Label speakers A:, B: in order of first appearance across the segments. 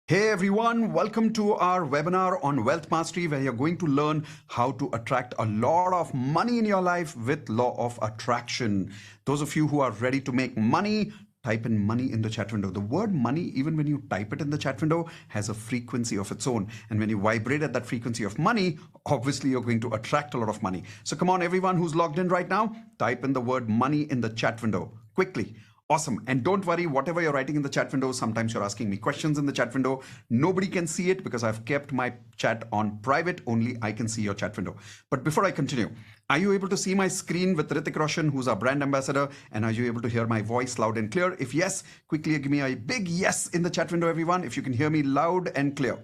A: Hey everyone, welcome to our webinar on Wealth Mastery, where you're going to learn how to attract a lot of money in your life with law of attraction. Those of you who are ready to make money, type in money in the chat window. The word money, even when you type it in the chat window, has a frequency of its own. And when you vibrate at that frequency of money, obviously you're going to attract a lot of money. So come on, everyone who's logged in right now, type in the word money in the chat window quickly. Awesome. And don't worry, whatever you're writing in the chat window, sometimes you're asking me questions in the chat window. Nobody can see it because I've kept my chat on private. Only I can see your chat window. But before I continue, are you able to see my screen with Ritik Roshan, who's our brand ambassador? And are you able to hear my voice loud and clear? If yes, quickly give me a big yes in the chat window, everyone, if you can hear me loud and clear.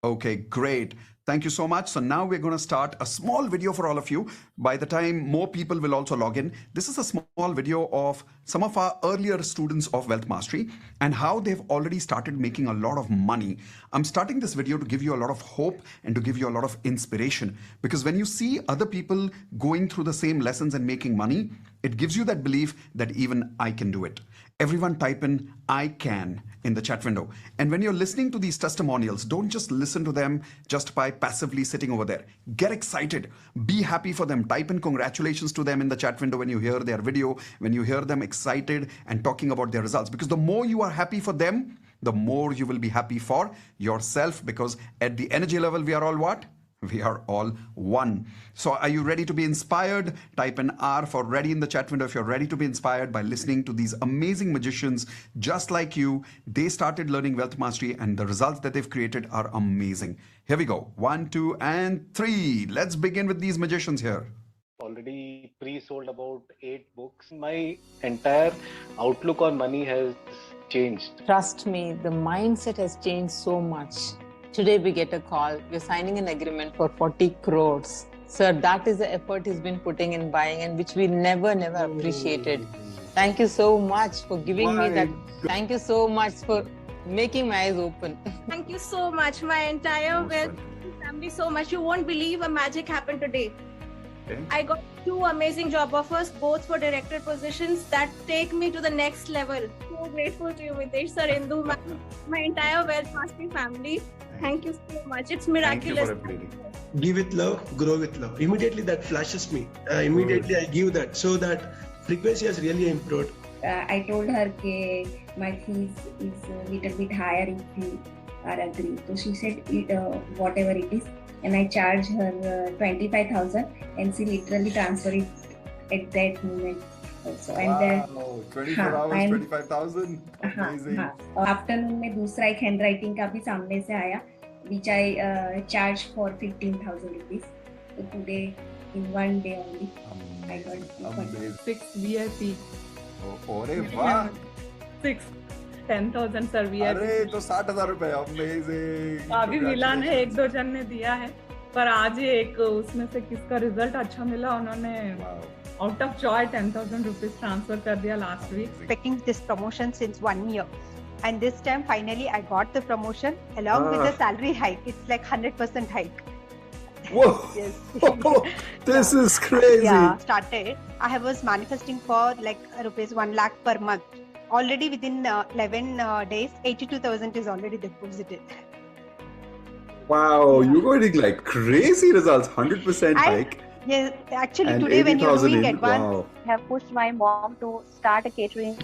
A: Okay, great. Thank you so much. So now we're going to start a small video for all of you. By the time more people will also log in, this is a small video of some of our earlier students of Wealth Mastery and how they've already started making a lot of money. I'm starting this video to give you a lot of hope and to give you a lot of inspiration, because when you see other people going through the same lessons and making money, it gives you that belief that even I can do it. Everyone type in I can in the chat window. And when you're listening to these testimonials, don't just listen to them just by passively sitting over there. Get excited. Be happy for them. Type in congratulations to them in the chat window when you hear their video, when you hear them excited and talking about their results. Because the more you are happy for them, the more you will be happy for yourself, because at the energy level, we are all what? We are all one. So are you ready to be inspired? Type in R for ready in the chat window if you're ready to be inspired by listening to these amazing magicians just like you. They started learning Wealth Mastery and the results that they've created are amazing. Here we go. 1, 2, and 3. Let's begin with these magicians here.
B: Already pre-sold about 8 books. My entire outlook on money has changed.
C: Trust me, the mindset has changed so much. Today we get a call, we're signing an agreement for 40 crores. Sir, that is the effort he's been putting in buying and which we never appreciated. Thank you so much for giving me that. Thank you so much for making my eyes open.
D: Thank you so much, my entire Wealth family so much. You won't believe a magic happened today. Okay. I got 2 amazing job offers, both for director positions that take me to the next level. So grateful to you, Mitesh sir, Indu, my entire Wealth Mastery family. Thank you so much. It's miraculous.
E: Give with love, grow with love. Immediately that flashes me. Immediately I give that. So that frequency has really improved.
F: I told her that my fees is a little bit higher if you are agree. So she said whatever it is. And I charge her 25,000 and she literally transfer it at that moment. Also.
A: And then 24 hours, 25,000. Amazing.
F: Afternoon में दूसरा एक handwriting का भी सामने से आया, which I charge for 15,000 rupees. So today, in one day only, I got
G: 6 VIP.
A: अरे वाह!
G: 6 10,000 सर VIP.
A: अरे तो 60,000 रुपए. Amazing.
G: अभी मिला ने 1-2 जन ने दिया है, पर आज ही एक उसमें से किसका रिजल्ट अच्छा मिला, उन्होंने out of joy 10,000 rupees transfer कर दिया last week.
H: Expecting this promotion since 1 year, and this time finally I got the promotion along with the salary hike. It's like 100% hike.
A: Whoa! Yes. This is crazy.
H: Yeah, started. I was manifesting for like rupees 1 lakh per month. Already within 11 days, 82,000 is already deposited.
A: Wow, yeah. You're getting like crazy results. 100% hike.
H: Yes, actually and today when you're doing advance, I have pushed my mom to start a catering,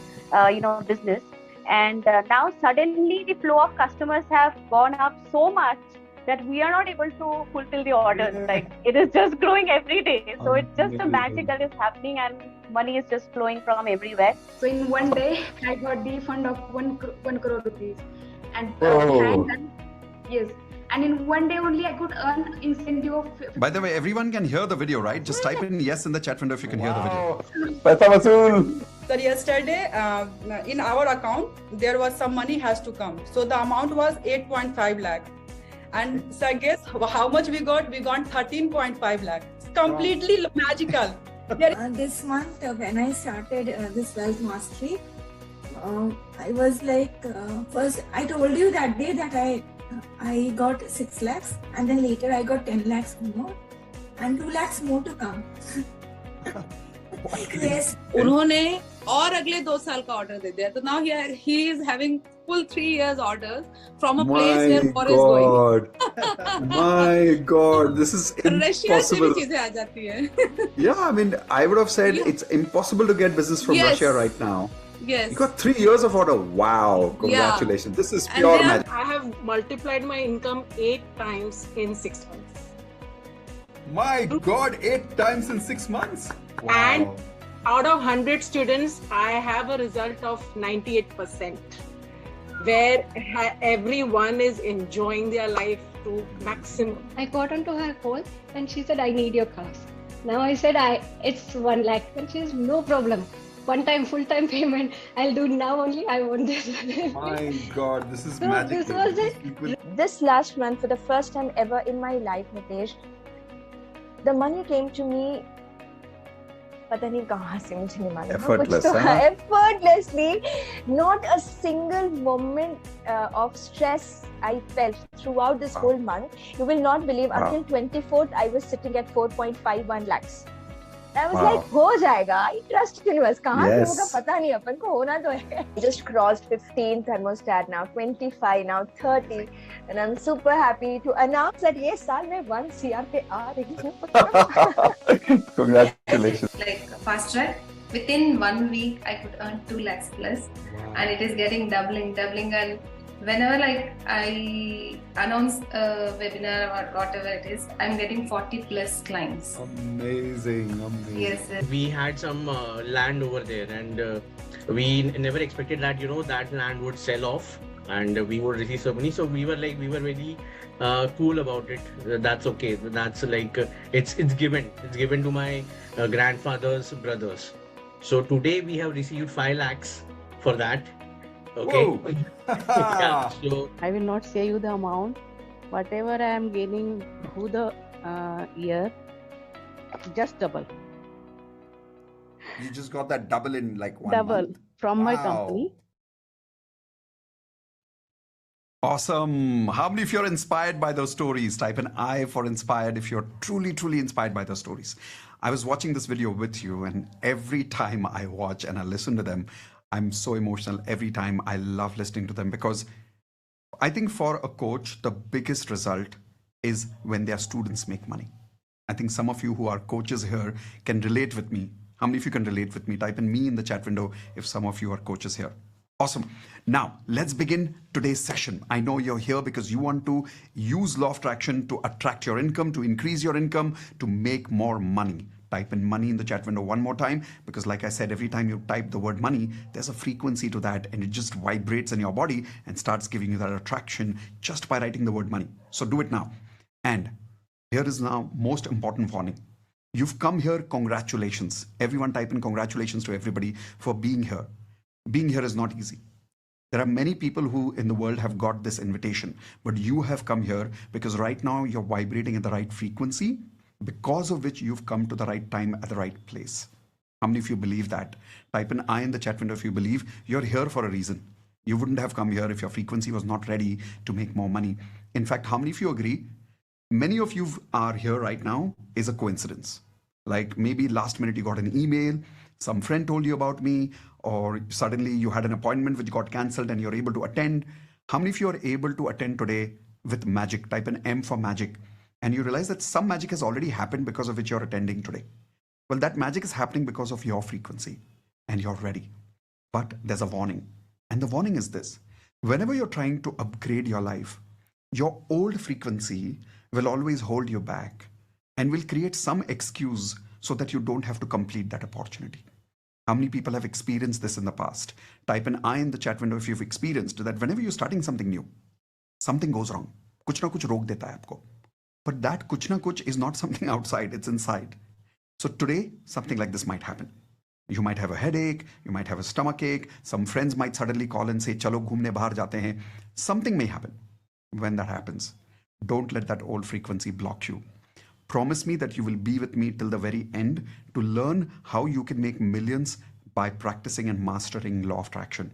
H: business, and now suddenly the flow of customers have gone up so much that we are not able to fulfill the orders. Yeah. Like it is just growing every day. So it's just a magic that is happening, and money is just flowing from everywhere.
D: So in one day, I got the fund of 1 crore rupees, and yes. And in one day only, I could earn incentive of...
A: By the way, everyone can hear the video, right? Just type in yes in the chat window if you can hear the video.
I: Paisa vasool. Sir, yesterday, in our account, there was some money has to come. So the amount was 8.5 lakh. And sir, guess how much we got? We got 13.5 lakh. It's completely magical.
J: This month, when I started this Wealth Mastery, I was like, first, I told you that day that I got 6 lakhs and then later I got 10 lakhs more and 2 lakhs more to come.
I: Yes. उन्होंने और अगले 2 साल का order दे दिया, तो now he is having full 3 years orders from a
A: My
I: place where war is
A: God.
I: going.
A: My God, this is
I: Russia से भी
A: impossible.
I: चीजें आ जाती है.
A: Yeah, I mean, I would have said
I: Yeah.
A: it's impossible to get business from
I: Yes.
A: Russia right now.
I: Yes.
A: You got 3 years of order. Wow, congratulations. This is
I: And
A: pure
I: they are-
A: magic.
K: I have multiplied my income 8 times in 6 months.
A: My God, 8 times in 6 months. Wow.
K: And out of 100 students, I have a result of 98%, where everyone is enjoying their life to maximum.
L: I got onto her call and she said, I need your class. Now I said, it's 1 lakh. And she says, no problem. One time, full-time payment. I'll do now only. I want this.
A: My God, this is
L: So
A: magic.
L: this was it.
M: This last month, for the first time ever in my life, Mitesh, the money came to me. पता नहीं कहाँ से मुझे नहीं मालूम.
A: Effortless,
M: कुछ तो
A: huh?
M: Effortlessly, not a single moment of stress I felt throughout this whole month. You will not believe.
A: Wow.
M: Until 24th, I was sitting at 4.51 lakhs. I was
A: Wow.
M: like, हो जाएगा. I trust universe. कहाँ से
A: Yes.
M: होगा पता नहीं, अपन को होना तो है. Just crossed 15 thermostat now, 25 now, 30, and I'm super happy to announce that ये साल मैं 1 CR पे आ रही हूँ.
A: Congratulations.
N: Like fast track, within 1 week I could earn 2 lakhs plus, and it is getting doubling, and whenever like I announce a webinar or whatever it is, I'm getting 40 plus clients.
A: Amazing, amazing.
N: Yes.
O: We had some land over there, and we never expected that that land would sell off and we would receive some money. So we were really cool about it. That's okay. That's like it's given. It's given to my grandfather's brothers. So today we have received 5 lakhs for that. Okay. Yeah, so
P: I will not say you the amount. Whatever I am gaining through the year, just double.
A: You just got that double in like 1
P: Double
A: month.
P: from my
A: Wow.
P: company.
A: Awesome. How many of you are inspired by those stories? Type an I for inspired if you're truly, truly inspired by those stories. I was watching this video with you, and every time I watch and I listen to them, I'm so emotional. Every time I love listening to them, because I think for a coach, the biggest result is when their students make money. I think some of you who are coaches here can relate with me. How many of you can relate with me? Type in me in the chat window if some of you are coaches here. Awesome. Now, let's begin today's session. I know you're here because you want to use law of attraction to attract your income, to increase your income, to make more money. Type in money in the chat window one more time, because like I said, every time you type the word money, there's a frequency to that, and it just vibrates in your body and starts giving you that attraction just by writing the word money. So do it now. And here is now most important warning. You've come here, congratulations. Everyone type in congratulations to everybody for being here. Being here is not easy. There are many people who in the world have got this invitation, but you have come here because right now you're vibrating at the right frequency, because of which you've come to the right time at the right place. How many of you believe that? Type in I in the chat window if you believe you're here for a reason. You wouldn't have come here if your frequency was not ready to make more money. In fact, how many of you agree? Many of you are here right now is a coincidence. Like maybe last minute you got an email, some friend told you about me, or suddenly you had an appointment which got cancelled and you're able to attend. How many of you are able to attend today with magic? Type in M for magic. And you realize that some magic has already happened because of which you're attending today. Well, that magic is happening because of your frequency and you're ready. But there's a warning. And the warning is this. Whenever you're trying to upgrade your life, your old frequency will always hold you back and will create some excuse so that you don't have to complete that opportunity. How many people have experienced this in the past? Type an I in the chat window if you've experienced that whenever you're starting something new, something goes wrong. Kuch na kuch rok deta hai aapko. But that kuch na kuch is not something outside, it's inside. So today, something like this might happen. You might have a headache, you might have a stomach ache, some friends might suddenly call and say, chalo ghumne bahar jate hain. Something may happen. When that happens, don't let that old frequency block you. Promise me that you will be with me till the very end to learn how you can make millions by practicing and mastering law of attraction.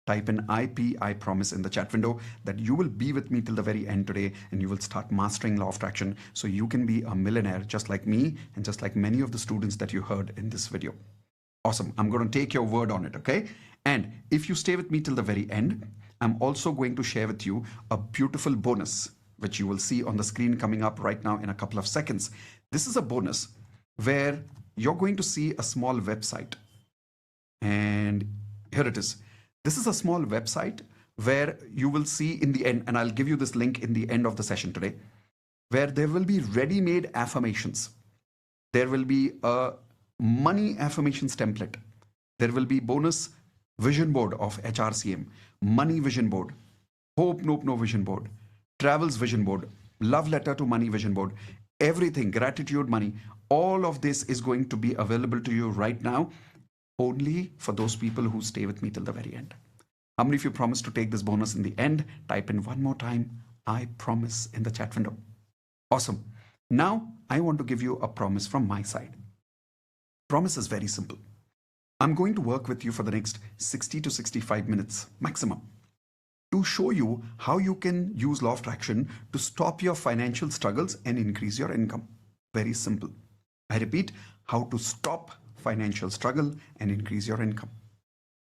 A: Type in I promise in the chat window that you will be with me till the very end today and you will start mastering law of attraction so you can be a millionaire just like me and just like many of the students that you heard in this video. Awesome. I'm going to take your word on it, okay? And if you stay with me till the very end, I'm also going to share with you a beautiful bonus, which you will see on the screen coming up right now in a couple of seconds. This is a bonus where you're going to see a small website. And here it is. This is a small website where you will see in the end, and I'll give you this link in the end of the session today, where there will be ready-made affirmations. There will be a money affirmations template. There will be bonus vision board of HRCM, money vision board, hope nope no vision board, travels vision board, love letter to money vision board, everything, gratitude money. All of this is going to be available to you right now, only for those people who stay with me till the very end. How many of you promise to take this bonus in the end? Type in one more time, I promise, in the chat window. Awesome. Now, I want to give you a promise from my side. Promise is very simple. I'm going to work with you for the next 60 to 65 minutes maximum to show you how you can use law of attraction to stop your financial struggles and increase your income. Very simple. I repeat, how to stop financial struggle and increase your income.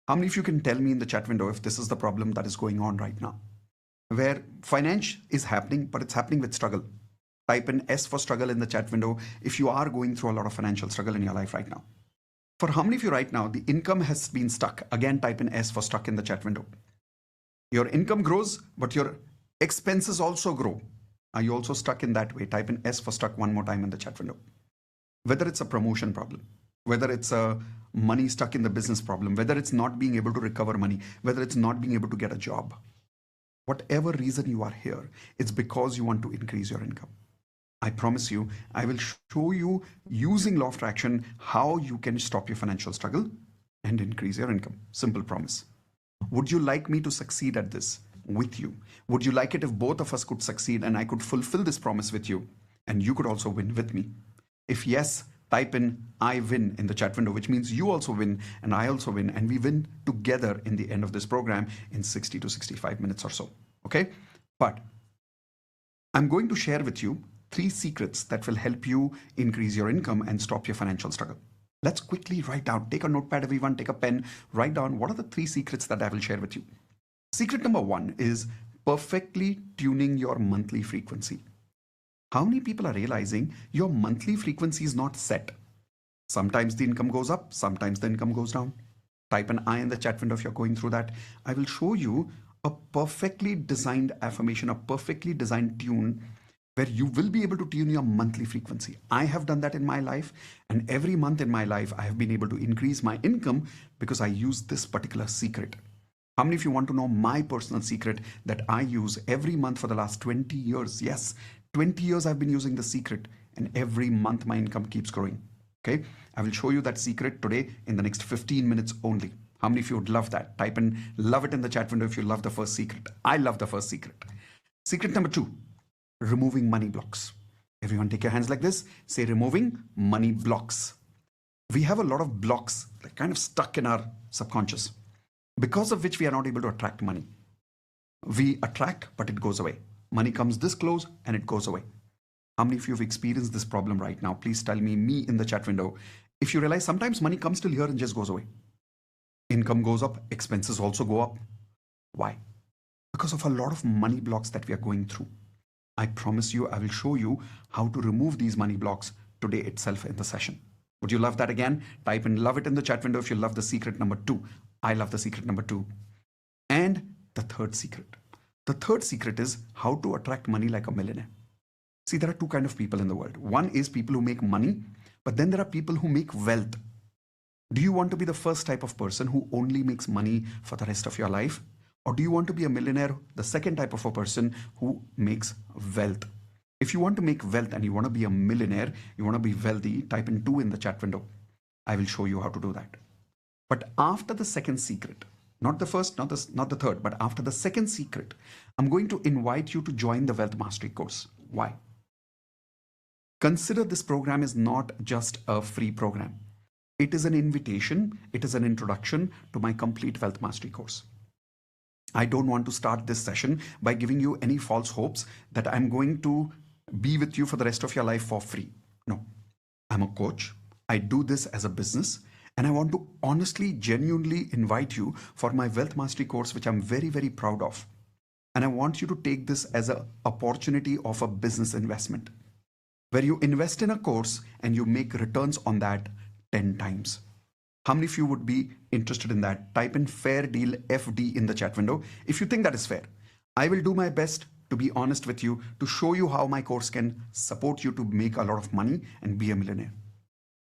A: How many of you can tell me in the chat window if this is the problem that is going on right now? Where finance is happening, but it's happening with struggle. Type in S for struggle in the chat window if you are going through a lot of financial struggle in your life right now. For how many of you right now, the income has been stuck? Again, type in S for stuck in the chat window. Your income grows, but your expenses also grow. Are you also stuck in that way? Type in S for stuck one more time in the chat window. Whether it's a promotion problem, whether it's a money stuck in the business problem, whether it's not being able to recover money, whether it's not being able to get a job, whatever reason you are here, it's because you want to increase your income. I promise you, I will show you using law of attraction how you can stop your financial struggle and increase your income. Simple promise. Would you like me to succeed at this with you? Would you like it if both of us could succeed and I could fulfill this promise with you and you could also win with me? If yes, type in I win in the chat window, which means you also win and I also win, and we win together in the end of this program in 60 to 65 minutes or so. Okay? But I'm going to share with you 3 secrets that will help you increase your income and stop your financial struggle. Let's quickly write down. Take a notepad, everyone, take a pen, write down what are the 3 secrets that I will share with you. Secret number 1 is perfectly tuning your monthly frequency. How many people are realizing your monthly frequency is not set? Sometimes the income goes up, sometimes the income goes down. Type an I in the chat window if you're going through that. I will show you a perfectly designed affirmation, a perfectly designed tune where you will be able to tune your monthly frequency. I have done that in my life, and every month in my life, I have been able to increase my income because I use this particular secret. How many of you want to know my personal secret that I use every month for the last 20 years? Yes, 20 years I've been using the secret, and every month my income keeps growing. Okay, I will show you that secret today in the next 15 minutes only. How many of you would love that? Type in love it in the chat window if you love the first secret. I love the first secret. Secret number 2. Removing money blocks. Everyone take your hands like this. Say removing money blocks. We have a lot of blocks that kind of stuck in our subconscious, because of which we are not able to attract money. We attract, but it goes away. Money comes this close and it goes away. How many of you have experienced this problem right now? Please tell me in the chat window. If you realize sometimes money comes till here and just goes away. Income goes up, expenses also go up. Why? Because of a lot of money blocks that we are going through. I promise you, I will show you how to remove these money blocks today itself in the session. Would you love that again? Type in love it in the chat window if you love the secret number 2. I love the secret number 2. And the third secret. The third secret is how to attract money like a millionaire. See, there are 2 kinds of people in the world. One is people who make money, but then there are people who make wealth. Do you want to be the first type of person who only makes money for the rest of your life? Or do you want to be a millionaire, the second type of a person who makes wealth? If you want to make wealth and you want to be a millionaire, you want to be wealthy, type in 2 in the chat window. I will show you how to do that. But after the second secret, not the first, not the third, but after the second secret, I'm going to invite you to join the Wealth Mastery course. Why? Consider this program is not just a free program. It is an invitation. It is an introduction to my complete Wealth Mastery course. I don't want to start this session by giving you any false hopes that I'm going to be with you for the rest of your life for free. No, I'm a coach. I do this as a business, And I want to honestly, genuinely invite you for my Wealth Mastery course, which I'm very, very proud of. And I want you to take this as an opportunity of a business investment, where you invest in a course and you make returns on that 10 times. How many of you would be interested in that? Type in fair deal FD in the chat window if you think that is fair. I will do my best to be honest with you, to show you how my course can support you to make a lot of money and be a millionaire.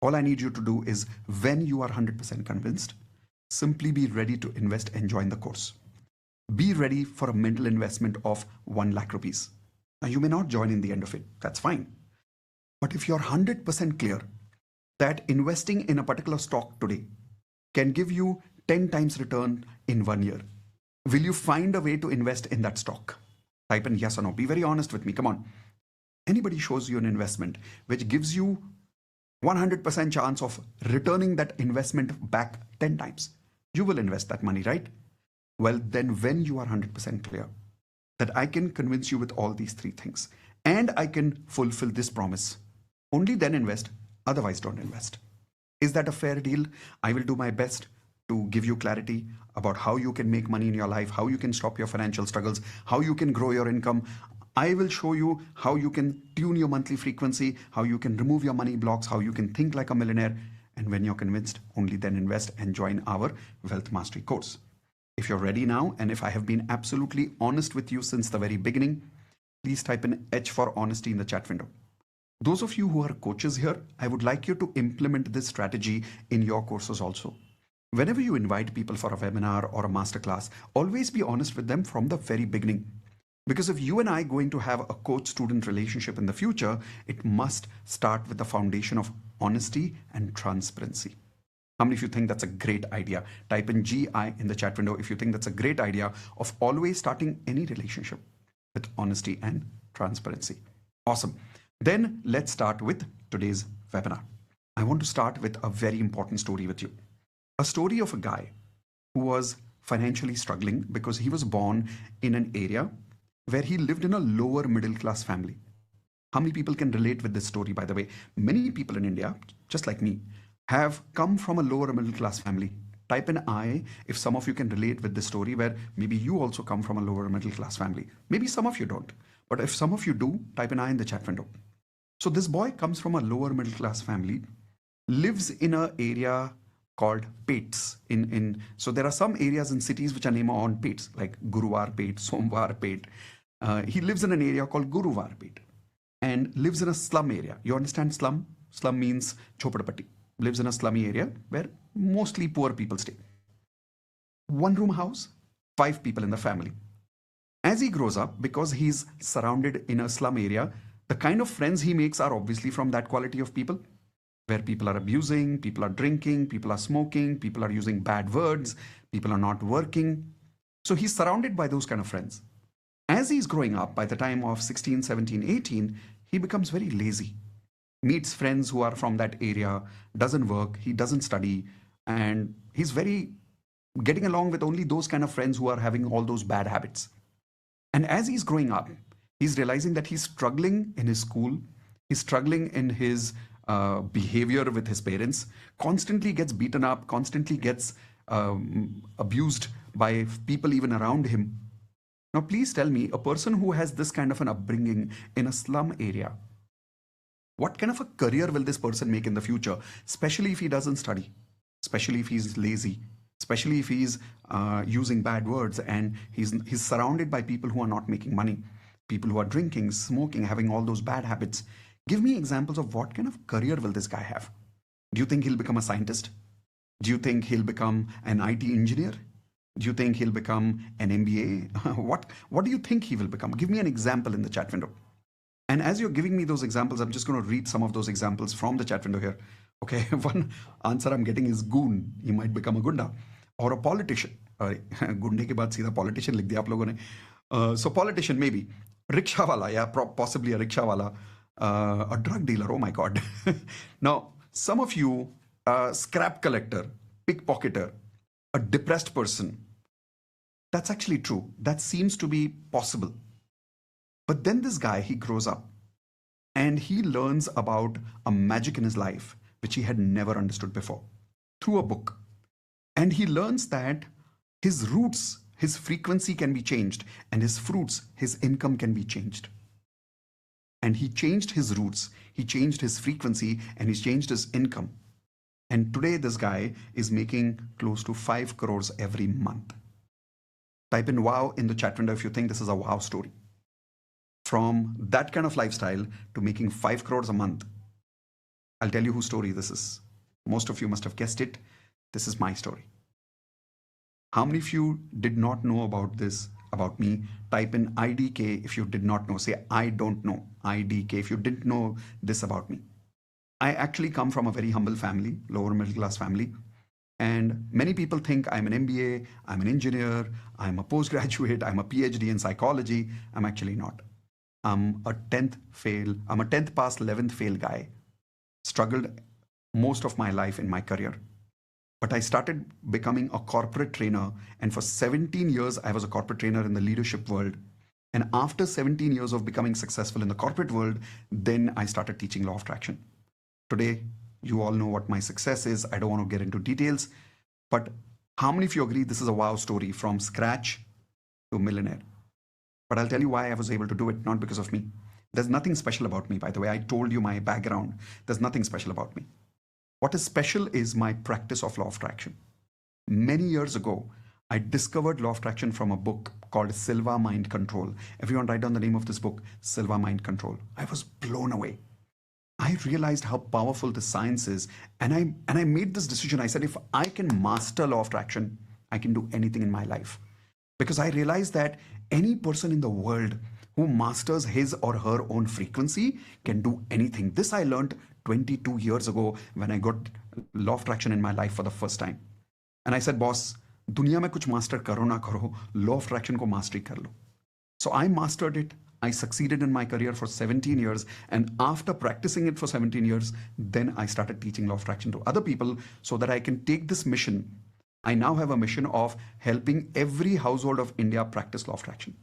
A: All I need you to do is, when you are 100% convinced, simply be ready to invest and join the course. Be ready for a mental investment of 1 lakh rupees. Now, you may not join in the end of it. That's fine. But if you're 100% clear that investing in a particular stock today can give you 10 times return in 1 year, will you find a way to invest in that stock? Type in yes or no. Be very honest with me. Come on. Anybody shows you an investment which gives you 100% chance of returning that investment back 10 times, you will invest that money, right? Well, then when you are 100% clear that I can convince you with all these 3 things and I can fulfill this promise, only then invest, otherwise don't invest. Is that a fair deal? I will do my best to give you clarity about how you can make money in your life, how you can stop your financial struggles, how you can grow your income. I will show you how you can tune your monthly frequency, how you can remove your money blocks, how you can think like a millionaire. And when you're convinced, only then invest and join our Wealth Mastery course. If you're ready now, and if I have been absolutely honest with you since the very beginning, please type in H for honesty in the chat window. Those of you who are coaches here, I would like you to implement this strategy in your courses also. Whenever you invite people for a webinar or a masterclass, always be honest with them from the very beginning. Because if you and I are going to have a coach-student relationship in the future, it must start with the foundation of honesty and transparency. How many of you think that's a great idea? Type in GI in the chat window if you think that's a great idea of always starting any relationship with honesty and transparency. Awesome. Then let's start with today's webinar. I want to start with a very important story with you. A story of a guy who was financially struggling because he was born in an area where he lived in a lower middle class family. How many people can relate with this story, by the way? Many people in India, just like me, have come from a lower middle class family. Type in I if some of you can relate with this story where maybe you also come from a lower middle class family. Maybe some of you don't. But if some of you do, type in I in the chat window. So this boy comes from a lower middle class family, lives in an area called Pets. So there are some areas in cities which are named on Pets, like Guruvar Pet, Somvar Pet. He lives in an area called Guruvar Pet and lives in a slum area. You understand slum? Slum means Choppadapatti. Lives in a slummy area where mostly poor people stay. 1-room house, 5 people in the family. As he grows up, because he's surrounded in a slum area, the kind of friends he makes are obviously from that quality of people, where people are abusing, people are drinking, people are smoking, people are using bad words, people are not working. So he's surrounded by those kind of friends. As he's growing up, by the time of 16, 17, 18, he becomes very lazy. Meets friends who are from that area, doesn't work, he doesn't study, and he's very getting along with only those kind of friends who are having all those bad habits. And as he's growing up, he's realizing that he's struggling in his school, he's struggling in his behavior with his parents, constantly gets beaten up, constantly gets abused by people even around him. Now, please tell me, a person who has this kind of an upbringing in a slum area, what kind of a career will this person make in the future, especially if he doesn't study, especially if he's lazy, especially if he's using bad words and he's surrounded by people who are not making money, people who are drinking, smoking, having all those bad habits. Give me examples of what kind of career will this guy have. Do you think he'll become a scientist? Do you think he'll become an IT engineer? Do you think he'll become an MBA? What do you think he will become? Give me an example in the chat window. And as you're giving me those examples, I'm just going to read some of those examples from the chat window here. Okay, one answer I'm getting is goon. He might become a gunda or a politician. Gunde ke baad seedha politician likh diya aap logon ne. So politician maybe. Rickshaw wala, yeah, possibly a rickshaw wala. A drug dealer, oh my God. Now, some of you, scrap collector, pickpocketer, a depressed person. That's actually true. That seems to be possible. But then this guy, he grows up and he learns about a magic in his life, which he had never understood before. through a book. And he learns that his roots, his frequency can be changed, and his fruits, his income can be changed. And he changed his roots, he changed his frequency, and he changed his income. And today this guy is making close to 5 crores every month. Type in wow in the chat window if you think this is a wow story. From that kind of lifestyle to making 5 crores a month. I'll tell you whose story this is. Most of you must have guessed it. This is my story. How many of you did not know about this, about me? Type in IDK if you did not know. Say, I don't know. IDK if you didn't know this about me. I actually come from a very humble family, lower middle class family. And many people think I'm an MBA, I'm an engineer, I'm a postgraduate, I'm a PhD in psychology. I'm actually not. I'm a 10th fail. I'm a 10th pass, 11th fail guy. Struggled most of my life in my career. But I started becoming a corporate trainer. And for 17 years, I was a corporate trainer in the leadership world. And after 17 years of becoming successful in the corporate world, then I started teaching law of attraction. Today, you all know what my success is. I don't want to get into details. But how many of you agree this is a wow story from scratch to millionaire? But I'll tell you why I was able to do it, not because of me. There's nothing special about me, by the way. I told you my background. There's nothing special about me. What is special is my practice of law of attraction. Many years ago, I discovered law of attraction from a book called Silva Mind Control. Everyone write down the name of this book, Silva Mind Control. I was blown away. I realized how powerful the science is. And I made this decision. I said, if I can master law of attraction, I can do anything in my life. Because I realized that any person in the world who masters his or her own frequency can do anything. This I learned 22 years ago when I got law of attraction in my life for the first time. And I said, boss, दुनिया में कुछ master करो ना करो, law of attraction को mastery कर लो. So I mastered it. I succeeded in my career for 17 years. And after practicing it for 17 years, then I started teaching law of attraction to other people so that I can take this mission. I now have a mission of helping every household of India practice law of attraction.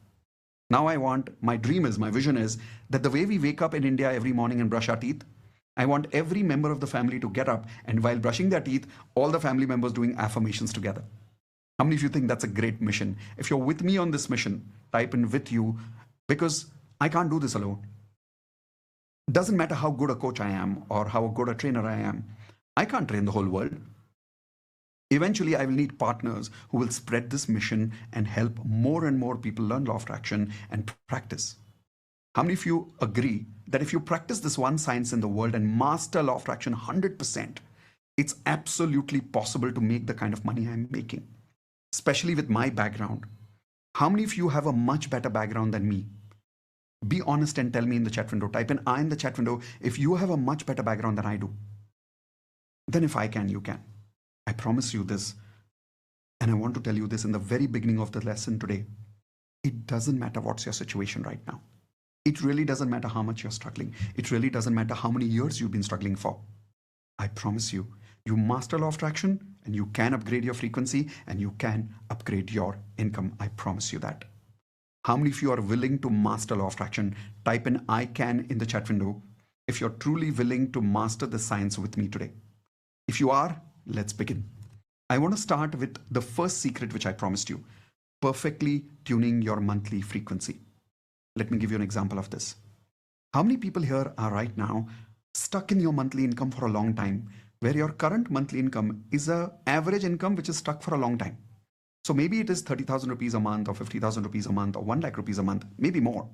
A: Now my dream is, my vision is that the way we wake up in India every morning and brush our teeth, I want every member of the family to get up and while brushing their teeth, all the family members doing affirmations together. How many of you think that's a great mission? If you're with me on this mission, type in with you, because I can't do this alone. Doesn't matter how good a coach I am or how good a trainer I am. I can't train the whole world. Eventually, I will need partners who will spread this mission and help more and more people learn law of attraction and practice. How many of you agree that if you practice this one science in the world and master law of attraction 100%, it's absolutely possible to make the kind of money I'm making, especially with my background? How many of you have a much better background than me? Be honest and tell me in the chat window. Type in I in the chat window if you have a much better background than I do. Then if I can, you can. I promise you this. And I want to tell you this in the very beginning of the lesson today. It doesn't matter what's your situation right now. It really doesn't matter how much you're struggling. It really doesn't matter how many years you've been struggling for. I promise you, you master law of attraction and you can upgrade your frequency and you can upgrade your income. I promise you that. How many of you are willing to master law of attraction? Type in I can in the chat window if you're truly willing to master the science with me today. If you are, let's begin. I want to start with the first secret which I promised you, perfectly tuning your monthly frequency. Let me give you an example of this. How many people here are right now stuck in your monthly income for a long time, where your current monthly income is an average income which is stuck for a long time? So maybe it is 30,000 rupees a month or 50,000 rupees a month or 1 lakh rupees a month, maybe more.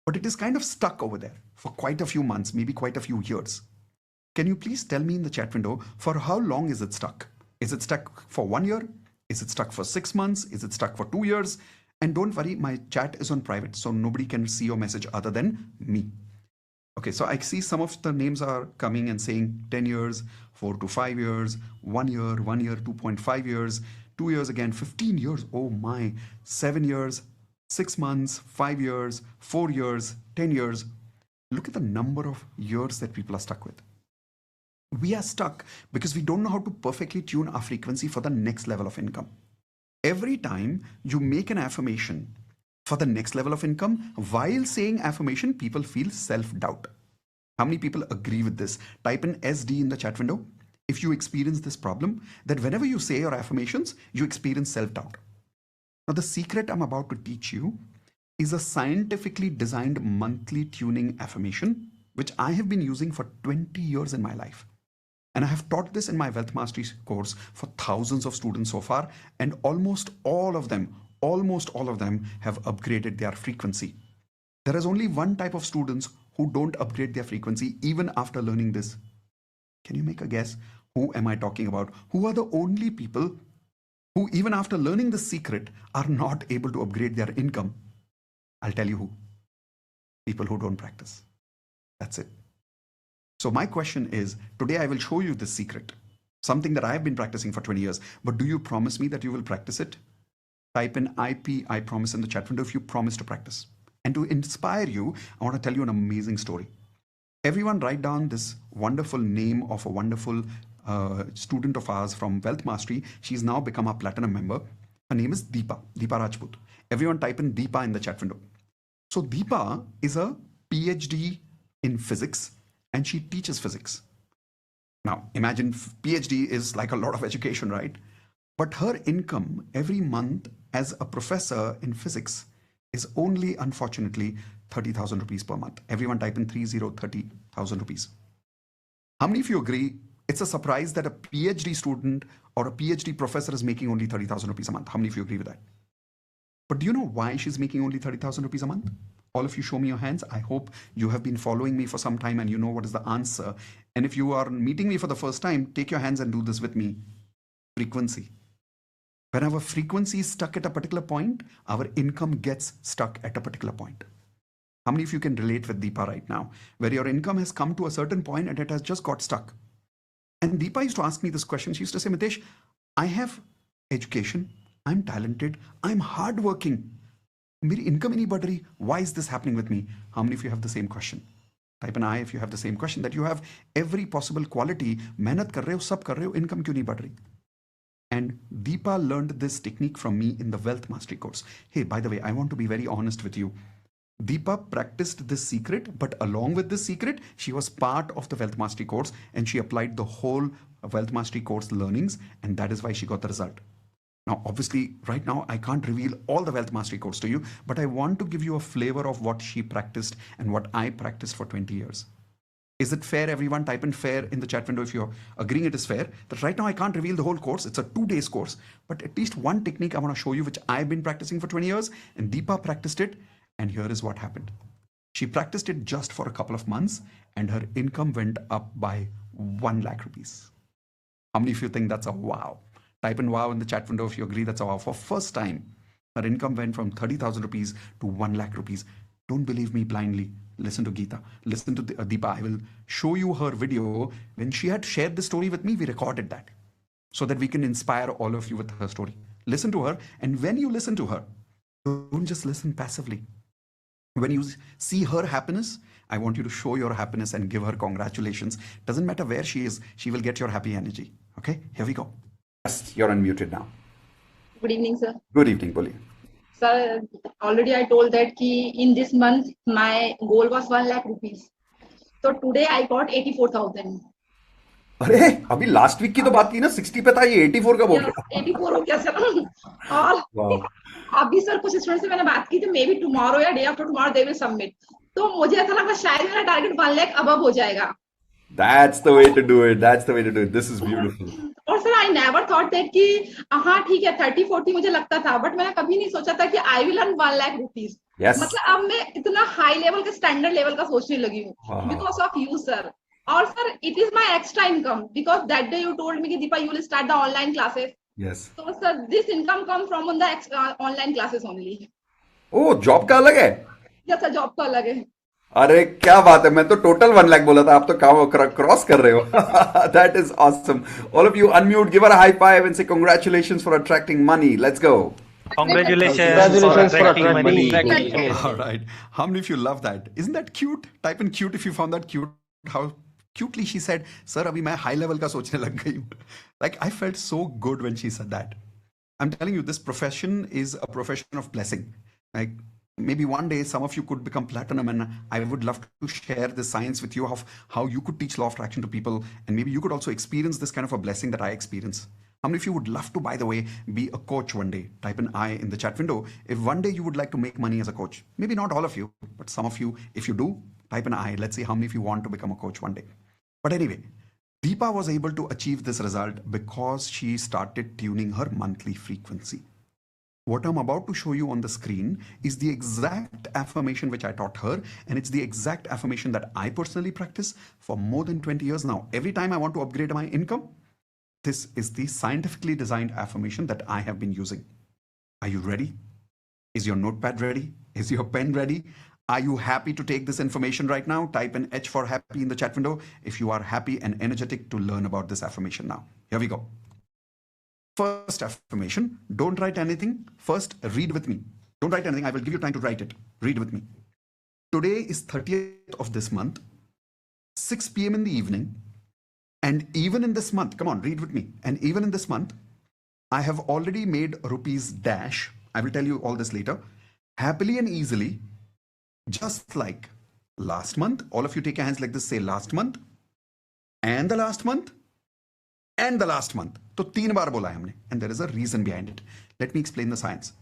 A: But it is kind of stuck over there for quite a few months, maybe quite a few years. Can you please tell me in the chat window, for how long is it stuck? Is it stuck for 1 year? Is it stuck for 6 months? Is it stuck for 2 years? And don't worry, my chat is on private, so nobody can see your message other than me. Okay, so I see some of the names are coming and saying 10 years, 4 to 5 years, 1 year, 1 year, 2.5 years, 2 years again, 15 years, oh my, 7 years, 6 months, 5 years, 4 years, 10 years. Look at the number of years that people are stuck with. We are stuck because we don't know how to perfectly tune our frequency for the next level of income. Every time you make an affirmation for the next level of income, while saying affirmation, people feel self-doubt. How many people agree with this? Type in SD in the chat window if you experience this problem, that whenever you say your affirmations, you experience self-doubt. Now, the secret I'm about to teach you is a scientifically designed monthly tuning affirmation, which I have been using for 20 years in my life. And I have taught this in my Wealth Mastery course for thousands of students so far, and almost all of them have upgraded their frequency. There is only one type of students who don't upgrade their frequency even after learning this. Can you make a guess? Who am I talking about? Who are the only people who, even after learning the secret, are not able to upgrade their income? I'll tell you who. People who don't practice. That's it. So my question is, today I will show you this secret, something that I've been practicing for 20 years. But do you promise me that you will practice it? Type in IP, I promise, in the chat window if you promise to practice. And to inspire you, I want to tell you an amazing story. Everyone write down this wonderful name of a wonderful student of ours from Wealth Mastery. She's now become a platinum member. Her name is Deepa Rajput. Everyone type in Deepa in the chat window. So Deepa is a PhD in physics and she teaches physics. Now imagine PhD is like a lot of education, right? But her income every month as a professor in physics is only, unfortunately, 30,000 rupees per month. Everyone type in 30,000 rupees. How many of you agree it's a surprise that a PhD student or a PhD professor is making only 30,000 rupees a month? How many of you agree with that? But do you know why she's making only 30,000 rupees a month? All of you show me your hands. I hope you have been following me for some time and you know what is the answer. And if you are meeting me for the first time, take your hands and do this with me. Frequency. When our frequency is stuck at a particular point, our income gets stuck at a particular point. How many of you can relate with Deepa right now, where your income has come to a certain point and it has just got stuck? And Deepa used to ask me this question. She used to say, Mitesh, I have education, I'm talented, I'm hardworking. Meri income hi nahi badh rahi. Why is this happening with me? How many of you have the same question? Type an I if you have the same question, that you have every possible quality, mehnat kar rahe ho, sab kar rahe ho, income kyun nahi badh rahi? And Deepa learned this technique from me in the Wealth Mastery course. Hey, by the way, I want to be very honest with you. Deepa practiced this secret, but along with this secret, she was part of the Wealth Mastery course and she applied the whole Wealth Mastery course learnings, and that is why she got the result. Now, obviously, right now, I can't reveal all the Wealth Mastery course to you, but I want to give you a flavor of what she practiced and what I practiced for 20 years. Is it fair, everyone? Type in fair in the chat window if you're agreeing it is fair. That right now I can't reveal the whole course. It's a 2-day course, but at least one technique I want to show you, which I've been practicing for 20 years, and Deepa practiced it, and here is what happened. She practiced it just for a couple of months, and her income went up by 1 lakh rupees. How many of you think that's a wow? Type in wow in the chat window if you agree that's a wow. For first time, her income went from 30,000 rupees to 1 lakh rupees. Don't believe me blindly. Listen to Geeta. Listen to Deepa. I will show you her video. When she had shared the story with me, we recorded that so that we can inspire all of you with her story. Listen to her. And when you listen to her, don't just listen passively. When you see her happiness, I want you to show your happiness and give her congratulations. Doesn't matter where she is, she will get your happy energy. Okay, here we go. Yes, you're unmuted now.
Q: Good evening, sir.
A: Good evening, Poli.
Q: Sir, already I told that in this month my goal was 1 lakh rupees. So today I got 84,000.
A: अरे अभी last week की तो बात की ना 60 पे था, ये 84 का बोल रहा
Q: 84 हो गया सर. और अभी सर कुछ स्टूडेंट से मैंने बात की थी, मे बी टुमारो या day after tomorrow they will submit. तो मुझे ऐसा लगा शायद मेरा टारगेट 1 लाख अबव हो जाएगा.
A: That's the way to do it. That's the way to do it. This is beautiful.
Q: और sir I never thought that कि हाँ ठीक है 30-40 मुझे लगता था, बट मैंने कभी नहीं सोचा था कि I will earn 1 lakh rupees. मतलब अब मैं इतना हाई लेवल का स्टैंडर्ड लेवल का सोचने लगी हूँ बिकॉज ऑफ यू सर. और sir it is my extra income because that day you told me कि Deepa you will start the online classes.
A: Yes.
Q: So sir, this income come from on the online classes only.
A: Oh, job का अलग है?
Q: Yes sir, job का अलग है.
A: अरे क्या बात है, मैं तो टोटल 1 लाख बोला था, आप तो क्रॉस कर रहे हो. That is awesome. All of you unmute, give her a high five and say congratulations for attracting money. Let's go.
B: Congratulations for attracting money.
A: All right. How many of you love that? Isn't that cute? Type in cute if you found that cute. How cutely she said, sir, abhi main high level ka sochne lag gayi hu. Like I felt so good when she said that. I'm telling you, this profession is a profession of blessing. Like maybe one day some of you could become platinum, and I would love to share the science with you of how you could teach law of attraction to people, and maybe you could also experience this kind of a blessing that I experience. How many of you would love to, by the way, be a coach one day? Type an I in the chat window if one day you would like to make money as a coach. Maybe not all of you, but some of you. If you do, type an I. Let's see how many of you want to become a coach one day. But anyway, Deepa was able to achieve this result because she started tuning her monthly frequency. What I'm about to show you on the screen is the exact affirmation which I taught her, and it's the exact affirmation that I personally practice for more than 20 years now. Every time I want to upgrade my income, this is the scientifically designed affirmation that I have been using. Are you ready? Is your notepad ready? Is your pen ready? Are you happy to take this information right now? Type an H for happy in the chat window if you are happy and energetic to learn about this affirmation now. Here we go. First affirmation, don't write anything. First, read with me. Don't write anything. I will give you time to write it. Read with me. Today is 30th of this month, 6 p.m. in the evening. And even in this month, come on, read with me. And even in this month, I have already made rupees dash. I will tell you all this later. Happily and easily, just like last month. All of you take your hands like this, say last month, and the last month, and the last month. तो 3 बार बोला है हमने, and there is a reason behind it. Let me explain the science.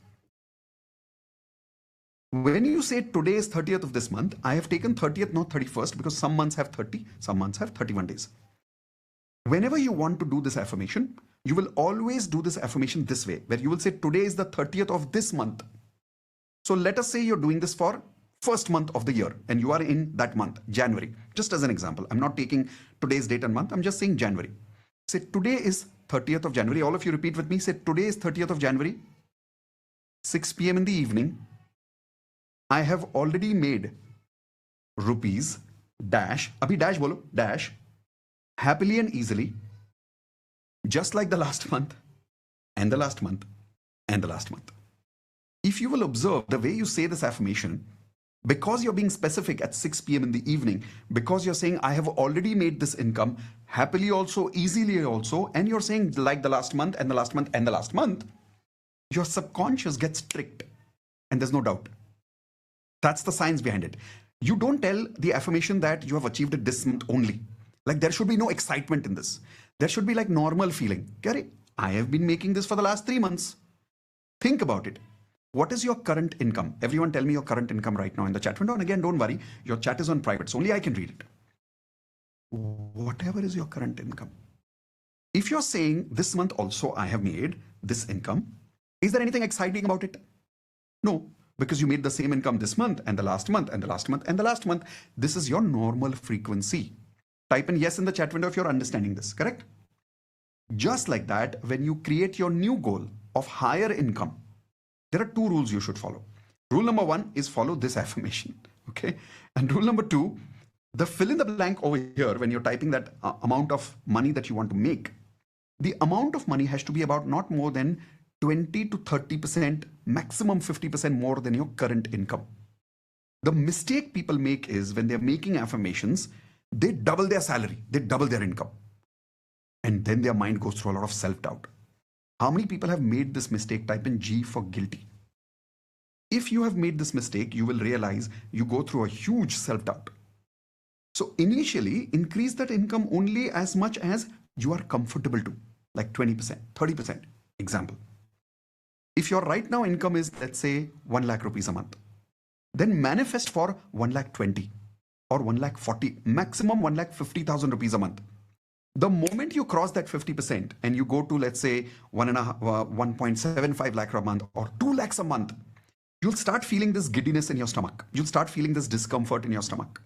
A: When you say today is 30th of this month, I have taken 30th, not 31st, because some months have 30, some months have 31 days. Whenever you want to do this affirmation, you will always do this affirmation this way, where you will say today is the 30th of this month. So let us say you're doing this for first month of the year, and you are in that month, January. Just as an example, I'm not taking today's date and month, I'm just saying January. Say today is 30th of January. All of you repeat with me. Say today is 30th of January, 6 p.m. in the evening. I have already made rupees dash. Abhi dash bolo, dash. Happily and easily. Just like the last month, and the last month, and the last month. If you will observe the way you say this affirmation, because you're being specific at 6 p.m. in the evening, because you're saying, I have already made this income, happily also, easily also, and you're saying like the last month, and the last month, and the last month, your subconscious gets tricked. And there's no doubt. That's the science behind it. You don't tell the affirmation that you have achieved it this month only. Like there should be no excitement in this. There should be like normal feeling. Gary, I have been making this for the last 3 months. Think about it. What is your current income? Everyone tell me your current income right now in the chat window. And again, don't worry, your chat is on private, so only I can read it. Whatever is your current income. If you're saying this month also I have made this income, is there anything exciting about it? No, because you made the same income this month and the last month and the last month and the last month. This is your normal frequency. Type in yes in the chat window if you're understanding this, correct? Just like that, when you create your new goal of higher income, there are 2 rules you should follow. Rule number 1 is follow this affirmation, okay? And rule number 2, the fill in the blank over here, when you're typing that amount of money that you want to make, the amount of money has to be about not more than 20 to 30%, maximum 50% more than your current income. The mistake people make is when they're making affirmations, they double their salary, they double their income. And then their mind goes through a lot of self-doubt. How many people have made this mistake? Type in G for guilty. If you have made this mistake, you will realize you go through a huge self-doubt. So initially, increase that income only as much as you are comfortable to, like 20%, 30%. Example. If your right now income is, let's say, 1 lakh rupees a month, then manifest for 1 lakh 20 or 1 lakh 40, maximum 1 lakh 50,000 rupees a month. The moment you cross that 50% and you go to, let's say, 1.75 lakh a month or 2 lakhs a month, you'll start feeling this giddiness in your stomach. You'll start feeling this discomfort in your stomach.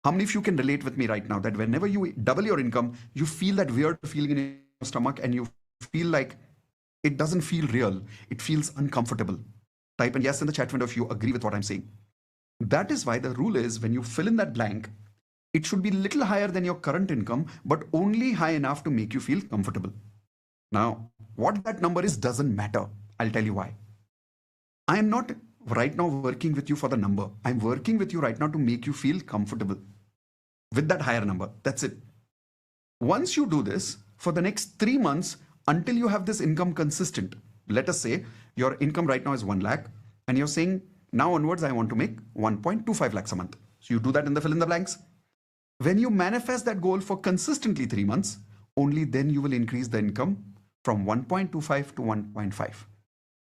A: How many of you can relate with me right now that whenever you double your income, you feel that weird feeling in your stomach and you feel like it doesn't feel real. It feels uncomfortable. Type in yes in the chat window if you agree with what I'm saying. That is why the rule is when you fill in that blank, it should be a little higher than your current income, but only high enough to make you feel comfortable. Now, what that number is doesn't matter. I'll tell you why. I am not right now working with you for the number. I'm working with you right now to make you feel comfortable with that higher number. That's it. Once you do this for the next 3 months, until you have this income consistent, let us say your income right now is 1 lakh and you're saying Now onwards, I want to make 1.25 lakhs a month. So you do that in the fill in the blanks. When you manifest that goal for consistently 3 months, only then you will increase the income from 1.25 to 1.5.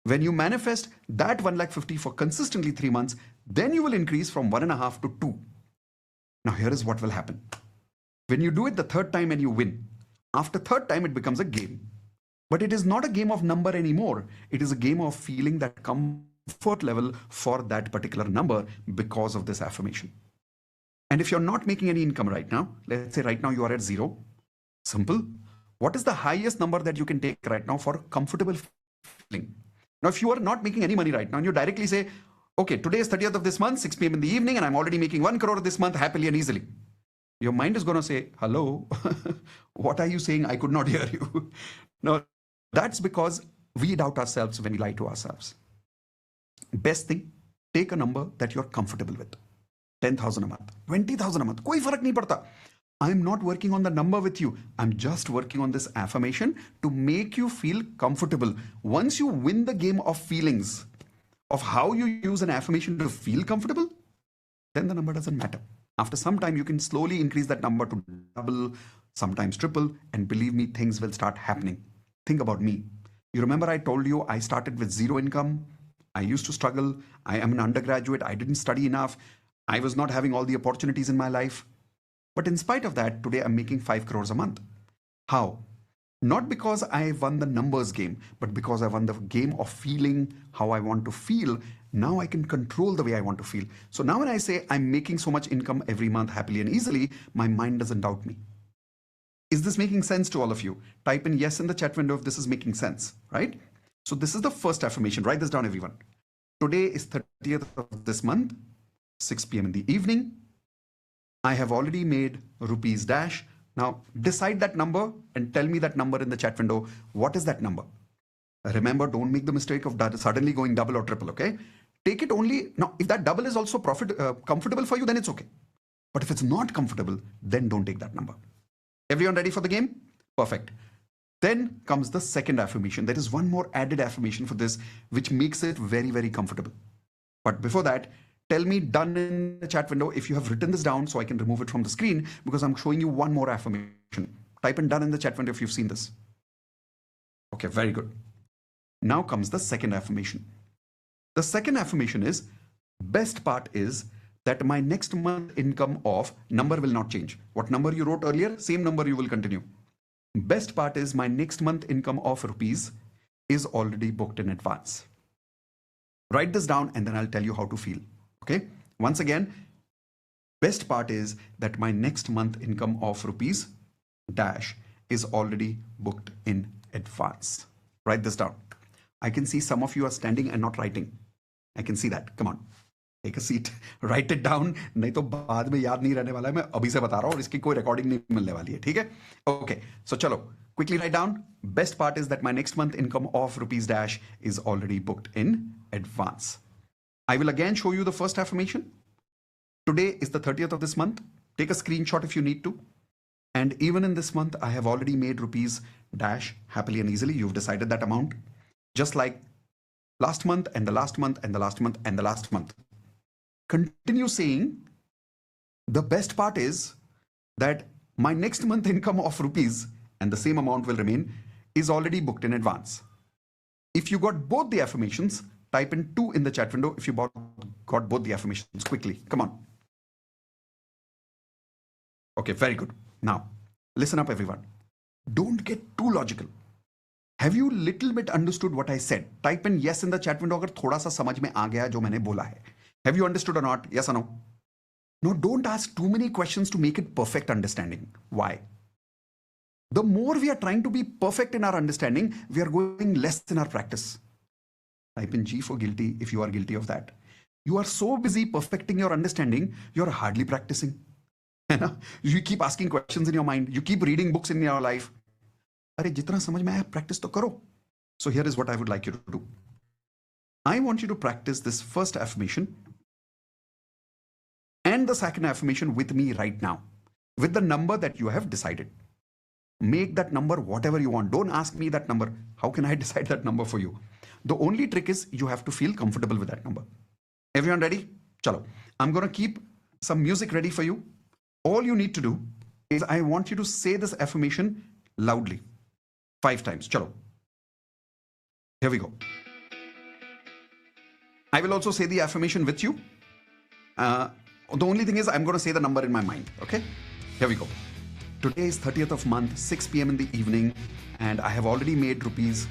A: When you manifest that 1,50,000 for consistently 3 months, then you will increase from 1.5 to 2. Now here is what will happen. When you do it the third time and you win, after third time it becomes a game. But it is not a game of number anymore. It is a game of feeling that comfort level for that particular number because of this affirmation. And if you're not making any income right now, let's say right now you are at 0, simple. What is the highest number that you can take right now for comfortable feeling? Now, if you are not making any money right now and you directly say, okay, today is 30th of this month, 6 p.m. in the evening, and I'm already making 1 crore this month happily and easily. Your mind is going to say, hello, what are you saying? I could not hear you. No, that's because we doubt ourselves when we lie to ourselves. Best thing, take a number that you're comfortable with. 10,000 a month, 20,000 a month, koi farak nahi padta. I'm not working on the number with you. I'm just working on this affirmation to make you feel comfortable. Once you win the game of feelings, of how you use an affirmation to feel comfortable, then the number doesn't matter. After some time, you can slowly increase that number to double, sometimes triple, and believe me, things will start happening. Think about me. You remember I told you I started with 0 income. I used to struggle. I am an undergraduate. I didn't study enough. I was not having all the opportunities in my life. But in spite of that, today I'm making 5 crores a month. How? Not because I won the numbers game, but because I won the game of feeling how I want to feel. Now I can control the way I want to feel. So now when I say I'm making so much income every month happily and easily, my mind doesn't doubt me. Is this making sense to all of you? Type in yes in the chat window if this is making sense, right? So this is the first affirmation. Write this down, everyone. Today is 30th of this month, 6 p.m. in the evening. I have already made rupees dash. Now decide that number and tell me that number in the chat window. What is that number? Remember, don't make the mistake of suddenly going double or triple, okay? Take it only, now if that double is also comfortable for you, then it's okay. But if it's not comfortable, then don't take that number. Everyone ready for the game? Perfect. Then comes the second affirmation. There is one more added affirmation for this, which makes it very, very comfortable. But before that, tell me done in the chat window if you have written this down so I can remove it from the screen because I'm showing you one more affirmation. Type in done in the chat window if you've seen this. Okay, very good. Now comes the second affirmation. The second affirmation is, best part is that my next month income of number will not change. What number you wrote earlier, same number you will continue. Best part is my next month income of rupees is already booked in advance. Write this down and then I'll tell you how to feel. Okay, once again, best part is that my next month income of rupees dash is already booked in advance. Write this down. I can see some of you are standing and not writing. I can see that. Come on, take a seat. Write it down. नहीं तो बाद में याद नहीं रहने वाला है. मैं अभी से बता रहा हूँ और इसकी कोई recording नहीं मिलने वाली है. ठीक है? Okay. So चलो. Quickly write down. Best part is that my next month income of rupees dash is already booked in advance. I will again show you the first affirmation. Today is the 30th of this month. Take a screenshot if you need to. And even in this month, I have already made rupees dash happily and easily. You've decided that amount. Just like last month and the last month and the last month and the last month. Continue saying, the best part is that my next month income of rupees, and the same amount will remain, is already booked in advance. If you got both the affirmations, type in 2 in the chat window if you got both the affirmations quickly. Come on. Okay, very good. Now, listen up everyone. Don't get too logical. Have you little bit understood what I said? Type in yes in the chat window अगर थोड़ा सा समझ में आ गया जो मैंने बोला है. Have you understood or not? Yes or no? No, don't ask too many questions to make it perfect understanding. Why? The more we are trying to be perfect in our understanding, we are going less in our practice. Type in G for guilty if you are guilty of that. You are so busy perfecting your understanding, you're hardly practicing. You keep asking questions in your mind. You keep reading books in your life. अरे जितना समझ में आया practice तो करो. So here is what I would like you to do. I want you to practice this first affirmation and the second affirmation with me right now, with the number that you have decided. Make that number whatever you want. Don't ask me that number. How can I decide that number for you? The only trick is you have to feel comfortable with that number. Everyone ready? Chalo. I'm going to keep some music ready for you. All you need to do is I want you to say this affirmation loudly 5 times. Chalo. Here we go. I will also say the affirmation with you. The only thing is I'm going to say the number in my mind. Okay? Here we go. Today is 30th of month, 6 p.m. in the evening, and I have already made rupees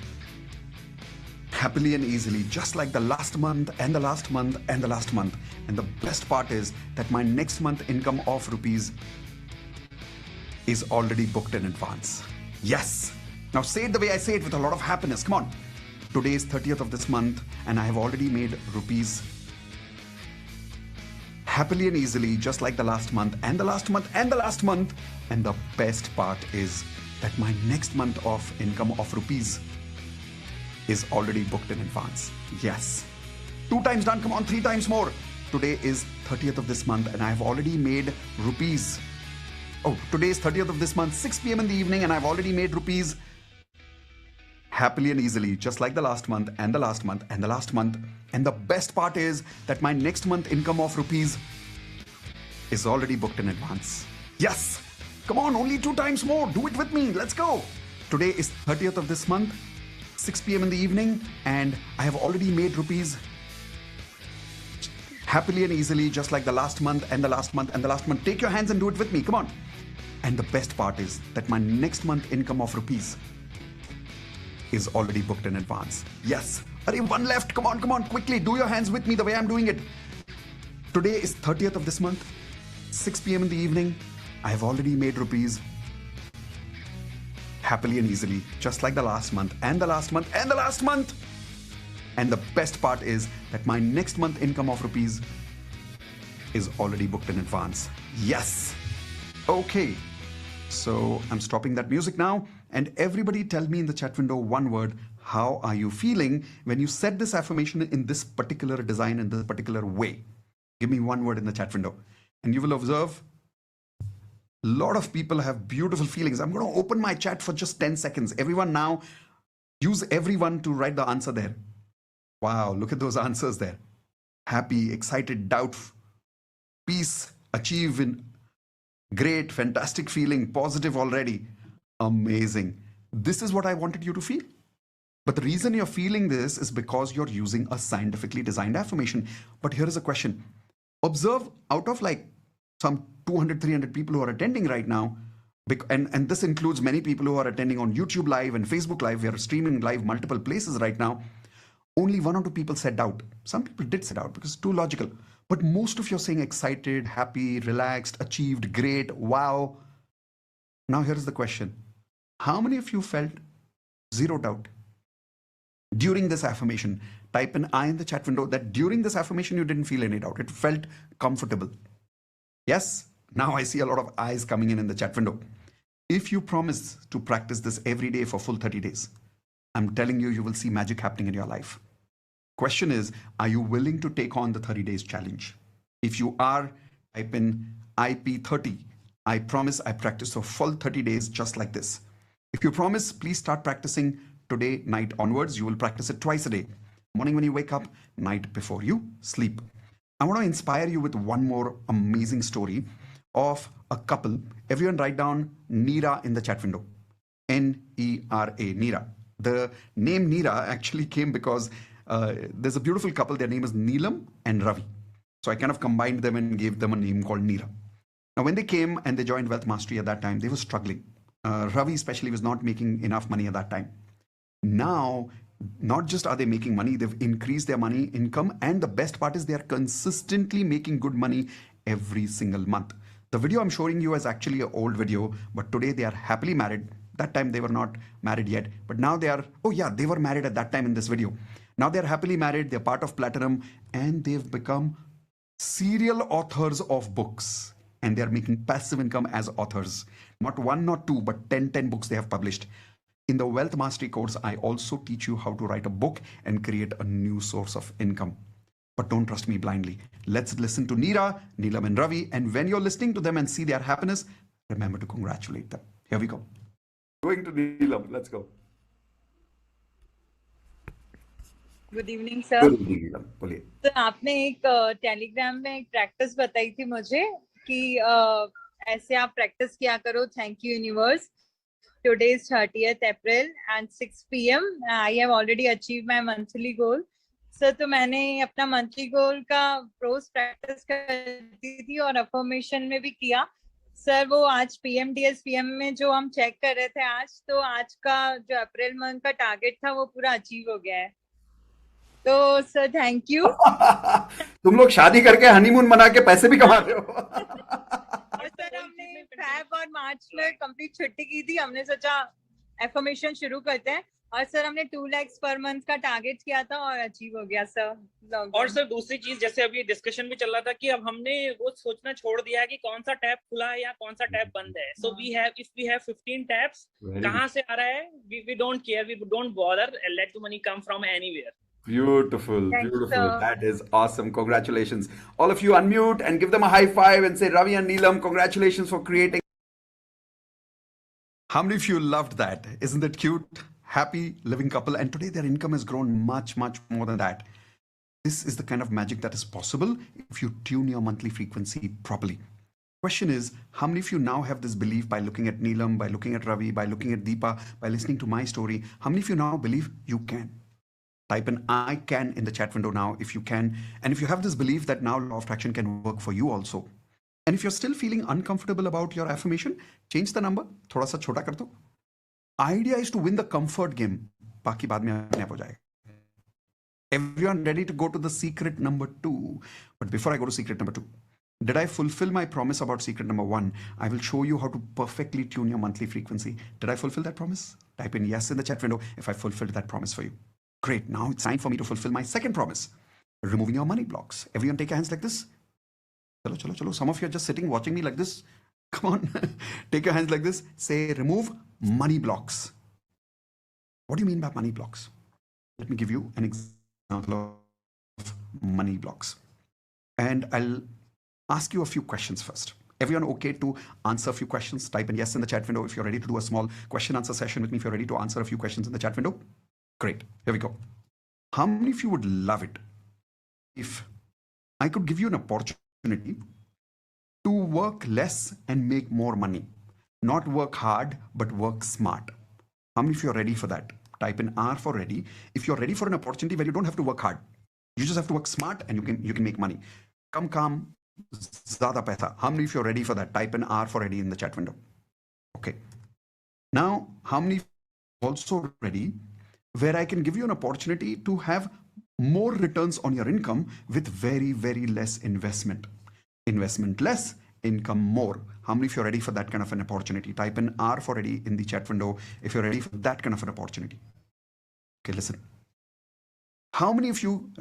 A: happily and easily, just like the last month and the last month and the last month. And the best part is that my next month income of rupees is already booked in advance. Yes. Now say it the way I say it, with a lot of happiness. Come on. Today is 30th of this month, and I have already made rupees happily and easily, just like the last month and the last month and the last month. And the best part is that my next month of income of rupees is already booked in advance. Yes. 2 times done. Come on, 3 times more. Today is 30th of this month, and I have already made rupees. Oh, today is 30th of this month, 6 p.m. in the evening, and I've already made rupees happily and easily, just like the last month and the last month and the last month. And the best part is that my next month income of rupees is already booked in advance. Yes. Come on, only 2 times more. Do it with me. Let's go. Today is 30th of this month, 6 p.m. in the evening, and I have already made rupees happily and easily, just like the last month and the last month and the last month. Take your hands and do it with me. Come on. And the best part is that my next month income of rupees is already booked in advance. Yes. Arey, 1 left. Come on, come on. Quickly, do your hands with me the way I'm doing it. Today is 30th of this month, 6 p.m. in the evening. I have already made rupees happily and easily, just like the last month and the last month and the last month. And the best part is that my next month income of rupees is already booked in advance. Yes. Okay. So I'm stopping that music now. And everybody tell me in the chat window 1 word. How are you feeling when you said this affirmation in this particular design, in this particular way? Give me 1 word in the chat window. And you will observe a lot of people have beautiful feelings. I'm going to open my chat for just 10 seconds. Everyone now, use everyone to write the answer there. Wow, look at those answers there. Happy, excited, doubt, peace, achieve, great, fantastic feeling, positive already. Amazing. This is what I wanted you to feel. But the reason you're feeling this is because you're using a scientifically designed affirmation. But here is a question. Observe, out of like some 200, 300 people who are attending right now, and this includes many people who are attending on YouTube Live and Facebook Live. We are streaming live multiple places right now. Only 1 or 2 people said doubt. Some people did say doubt because it's too logical. But most of you are saying excited, happy, relaxed, achieved, great, wow. Now here's the question. How many of you felt 0 doubt during this affirmation? Type an I in the chat window that during this affirmation you didn't feel any doubt. It felt comfortable. Yes? Now I see a lot of eyes coming in the chat window. If you promise to practice this every day for full 30 days, I'm telling you, you will see magic happening in your life. Question is, are you willing to take on the 30 days challenge? If you are, type in IP30. I promise I practice for full 30 days just like this. If you promise, please start practicing today night onwards. You will practice it twice a day. Morning when you wake up, night before you sleep. I want to inspire you with 1 more amazing story of a couple. Everyone write down Neera in the chat window. N-E-R-A, Neera. The name Neera actually came because there's a beautiful couple. Their name is Neelam and Ravi. So I kind of combined them and gave them a name called Neera. Now, when they came and they joined Wealth Mastery at that time, they were struggling. Ravi especially was not making enough money at that time. Now, not just are they making money, they've increased their money income. And the best part is they are consistently making good money every single month. The video I'm showing you is actually an old video, but today they are happily married. That time they were not married yet, but now they are, oh yeah, they were married at that time in this video. Now they're happily married, they're part of Platinum, and they've become serial authors of books. And they're making passive income as authors. Not 1, not 2, but 10 books they have published. In the Wealth Mastery course, I also teach you how to write a book and create a new source of income. But don't trust me blindly. Let's listen to Neera, Neelam and Ravi. And when you're listening to them and see their happiness, remember to congratulate them. Here we go. Going to Neelam. Let's go.
R: Good evening sir.
A: Good evening Neelam, बोलिए।
R: तो आपने एक Telegram में एक practice बताई थी मुझे कि ऐसे आप प्रैक्टिस किया करो। Thank you universe, today is 30th April and 6 PM I have already achieved my monthly goal. Sir तो मैंने अपना मंथली गोल का रोज प्रैक्टिस करती थी और अफर्मेशन में भी किया। सर वो आज PM में जो हम चेक कर रहे थे आज, तो आज का जो अप्रैल मंथ का टारगेट था वो पूरा अचीव हो गया है। तो सर थैंक यू।
A: तुम लोग शादी करके हनीमून मना के पैसे भी कमा रहे हो।
R: और सर हमने फेब और मार्च में कंप्लीट छुट्टी की थी, हमने सोचा एफर्मेशन शुरू करते हैं। और सर हमने 2 lakhs पर मंथ का टारगेट किया था और अचीव हो गया सर।
S: और सर दूसरी चीज, जैसे अभी डिस्कशन भी चल रहा था कि अब हमने वो सोचना छोड़ दिया है कि कौन सा टैब खुला है या कौन सा टैब बंद है। So we have, if we have 15 tabs, कहाँ से आ रहा है, we don't care, we don't bother, let the money come from anywhere.
A: Beautiful,
R: Thanks,
A: beautiful.
R: sir.
A: That is awesome. Congratulations. All of you unmute and give them a high five and say, Ravi and Neelam, congratulations for creating. How many of you loved that? Isn't it cute? Happy living couple. And today their income has grown much, much more than that. This is the kind of magic that is possible if you tune your monthly frequency properly. Question is, how many of you now have this belief by looking at Neelam, by looking at Ravi, by looking at Deepa, by listening to my story? How many of you now believe you can? Type in I can in the chat window now if you can. And if you have this belief that now law of attraction can work for you also. And if you're still feeling uncomfortable about your affirmation, change the number. थोड़ा सा छोटा कर दो. Idea is to win the comfort game. बाकी बाद में अपने आप हो जाएगा. Everyone ready to go to the secret number 2. But before I go to secret number 2, did I fulfill my promise about secret number 1? I will show you how to perfectly tune your monthly frequency. Did I fulfill that promise? Type in yes in the chat window if I fulfilled that promise for you. Great. Now it's time for me to fulfill my second promise. Removing your money blocks. Everyone take your hands like this. Chalo, chalo, chalo. Some of you are just sitting watching me like this. Come on. Take your hands like this. Say remove money blocks. What do you mean by money blocks? Let me give you an example of money blocks. And I'll ask you a few questions first. Everyone okay to answer a few questions? Type in yes in the chat window if you're ready to do a small question answer session with me. If you're ready to answer a few questions in the chat window. Great. Here we go. How many of you would love it if I could give you an opportunity to work less and make more money? Not work hard, but work smart. How many of you are ready for that? Type in R for ready. If you're ready for an opportunity where you don't have to work hard, you just have to work smart and you can make money. Kam kaam, zyada paisa. How many of you are ready for that? Type in R for ready in the chat window. Okay. Now, how many are also ready where I can give you an opportunity to have more returns on your income with very, very less investment? Investment less, income more. How many of you are ready for that kind of an opportunity? Type in R for ready in the chat window if you're ready for that kind of an opportunity. Okay, listen. How many of you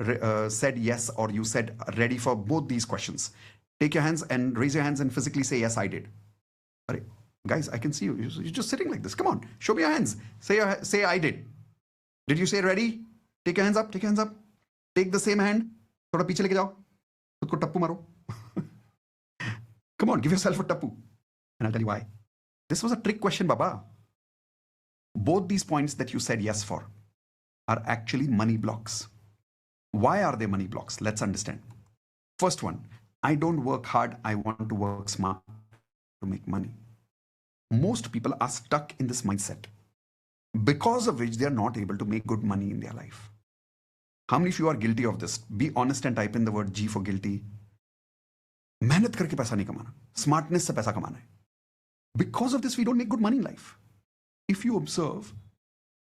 A: said yes, or you said ready for both these questions? Take your hands and raise your hands and physically say, yes, I did. Right. Guys, I can see you. You're just sitting like this. Come on, show me your hands. Say I did. Did you say ready? Take your hands up. Take your hands up. Take the same hand. थोड़ा पीछे लेके जाओ. खुद को टप्पू मारो. Come on, give yourself a tappu. And I'll tell you why. This was a trick question, Baba. Both these points that you said yes for are actually money blocks. Why are they money blocks? Let's understand. First one, I don't work hard. I want to work smart to make money. Most people are stuck in this mindset, because of which they are not able to make good money in their life. How many of you are guilty of this? Be honest and type in the word G for guilty. मेहनत करके पैसा नहीं कमाना, smartness से पैसा कमाना है. Because of this, we don't make good money in life. If you observe,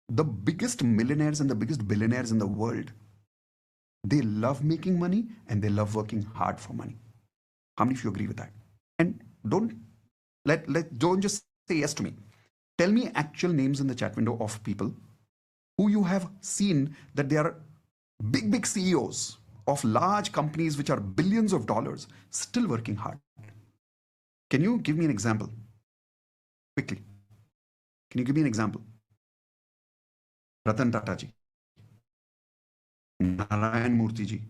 A: the biggest millionaires and the biggest billionaires in the world, they love making money and they love working hard for money. How many of you agree with that? And don't just say yes to me. Tell me actual names in the chat window of people who you have seen that they are big CEOs of large companies which are billions of dollars, still working hard. Can you give me an example? Quickly. Can you give me an example? Ratan Tata ji, Narayan Murthy ji,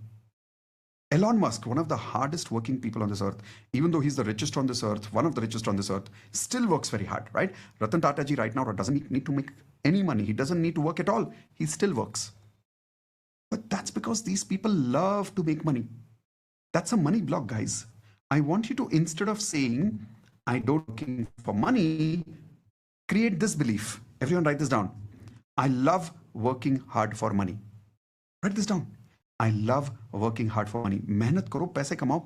A: Elon Musk, one of the hardest working people on this earth, even though he's the richest on this earth, one of the richest on this earth, still works very hard, right? Ratan Tata ji right now doesn't need to make any money. He doesn't need to work at all. He still works. But because these people love to make money. That's a money block, guys. I want you to, instead of saying, I don't working for money, create this belief. Everyone write this down. I love working hard for money. Write this down. I love working hard for money. मेहनत करो, पैसे कमाओ.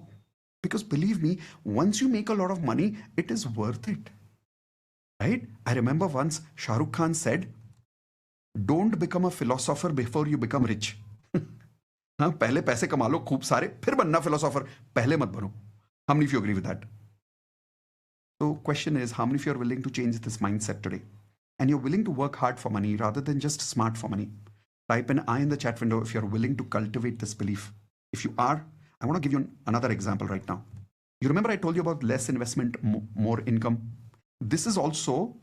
A: Because believe me, once you make a lot of money, it is worth it. Right? I remember once Shah Rukh Khan said, don't become a philosopher before you become rich. हाँ, पहले पैसे कमा लो खूब सारे, फिर बनना philosopher. पहले मत बनो. How many of you agree with that? So question is, how many of you are willing to change this mindset today? And you're willing to work hard for money rather than just smart for money. Type an I in the chat window if you're willing to cultivate this belief. If you are, I want to give you another example right now. You remember I told you about less investment, more income? This is also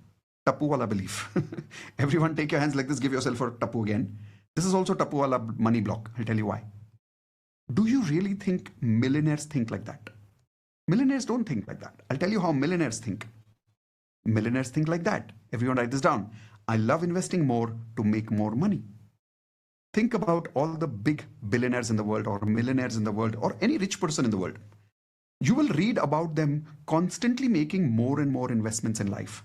A: Tapu wala belief. Everyone take your hands like this, give yourself a Tapu again. This is also Tapu wala money block. I'll tell you why. Do you really think millionaires think like that? Millionaires don't think like that. I'll tell you how millionaires think. Millionaires think like that. Everyone write this down. I love investing more to make more money. Think about all the big billionaires in the world or millionaires in the world or any rich person in the world. You will read about them constantly making more and more investments in life.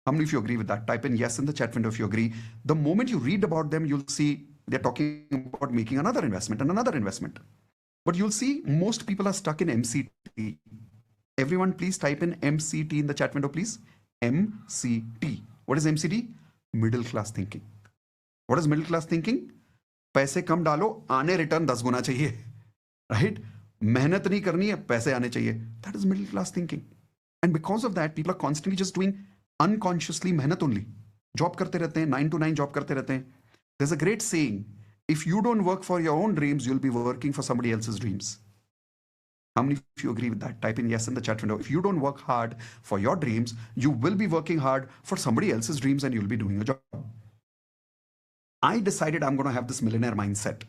A: How many of you agree with that? Type in yes in the chat window if you agree. The moment you read about them, you'll see they're talking about making another investment and another investment. But you'll see most people are stuck in MCT. Everyone please type in MCT in the chat window, please. MCT. What is MCT? Middle class thinking. What is middle class thinking? पैसे कम डालो, आने return 10 गुना चाहिए. Right? मेहनत नहीं करनी है, पैसे आने चाहिए. That is middle class thinking. And because of that, people are constantly just doing unconsciously मेहनत only. Job करते रहते हैं, 9 to 9 job करते रहते हैं. There's a great saying, if you don't work for your own dreams, you'll be working for somebody else's dreams. How many of you agree with that? Type in yes in the chat window. If you don't work hard for your dreams, you will be working hard for somebody else's dreams and you'll be doing a job. I decided I'm going to have this millionaire mindset.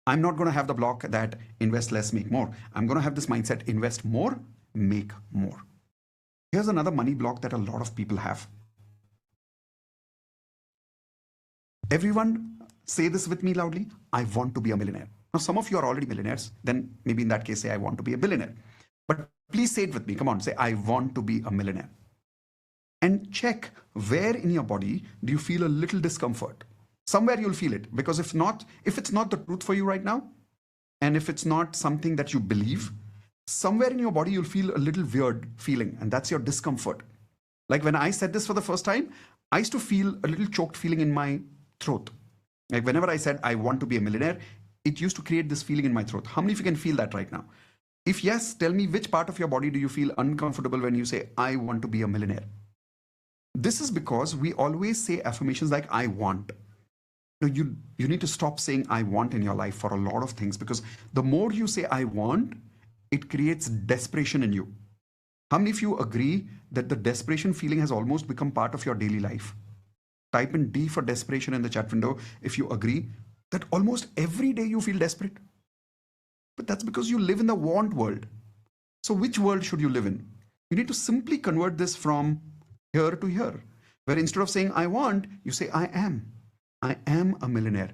A: I'm not going to have the block that invest less, make more. I'm going to have this mindset, invest more, make more. Here's another money block that a lot of people have. Everyone say this with me loudly. I want to be a millionaire. Now, some of you are already millionaires. Then maybe in that case, say, I want to be a billionaire. But please say it with me. Come on, say, I want to be a millionaire. And check where in your body do you feel a little discomfort. Somewhere you'll feel it. Because if it's not the truth for you right now, and if it's not something that you believe, somewhere in your body you'll feel a little weird feeling. And that's your discomfort. Like when I said this for the first time, I used to feel a little choked feeling in my throat. Like whenever I said, I want to be a millionaire, it used to create this feeling in my throat. How many of you can feel that right now? If yes, tell me which part of your body do you feel uncomfortable when you say, I want to be a millionaire? This is because we always say affirmations like, I want. No, you need to stop saying I want in your life for a lot of things, because the more you say I want, it creates desperation in you. How many of you agree that the desperation feeling has almost become part of your daily life? Type in D for desperation in the chat window if you agree that almost every day you feel desperate. But that's because you live in the want world. So which world should you live in? You need to simply convert this from here to here, where instead of saying I want, you say I am. I am a millionaire.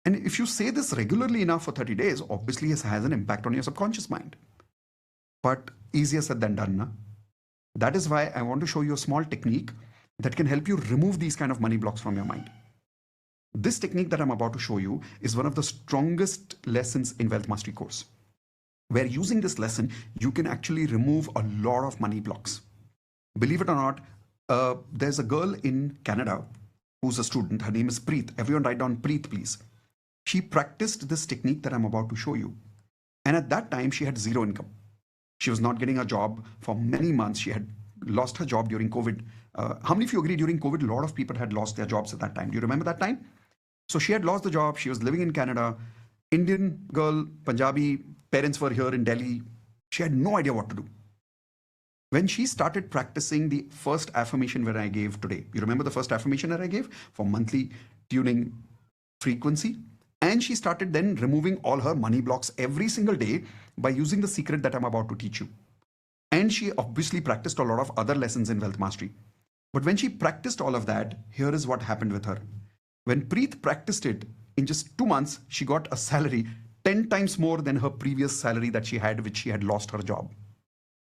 A: And if you say this regularly enough for 30 days, obviously it has an impact on your subconscious mind. But easier said than done, na? That is why I want to show you a small technique that can help you remove these kind of money blocks from your mind. This technique that I'm about to show you is one of the strongest lessons in Wealth Mastery course, where using this lesson, you can actually remove a lot of money blocks. Believe it or not, there's a girl in Canada who's a student. Her name is Preet. Everyone write down Preet, please. She practiced this technique that I'm about to show you. And at that time, she had zero income. She was not getting a job for many months. She had lost her job during COVID. How many of you agree during COVID, a lot of people had lost their jobs at that time? Do you remember that time? So she had lost the job. She was living in Canada. Indian girl, Punjabi, parents were here in Delhi. She had no idea what to do. When she started practicing the first affirmation that I gave today, you remember the first affirmation that I gave for monthly tuning frequency? And she started then removing all her money blocks every single day by using the secret that I'm about to teach you. And she obviously practiced a lot of other lessons in Wealth Mastery. But when she practiced all of that, here is what happened with her. When Preet practiced it, in just 2 months, she got a salary 10 times more than her previous salary that she had, which she had lost her job.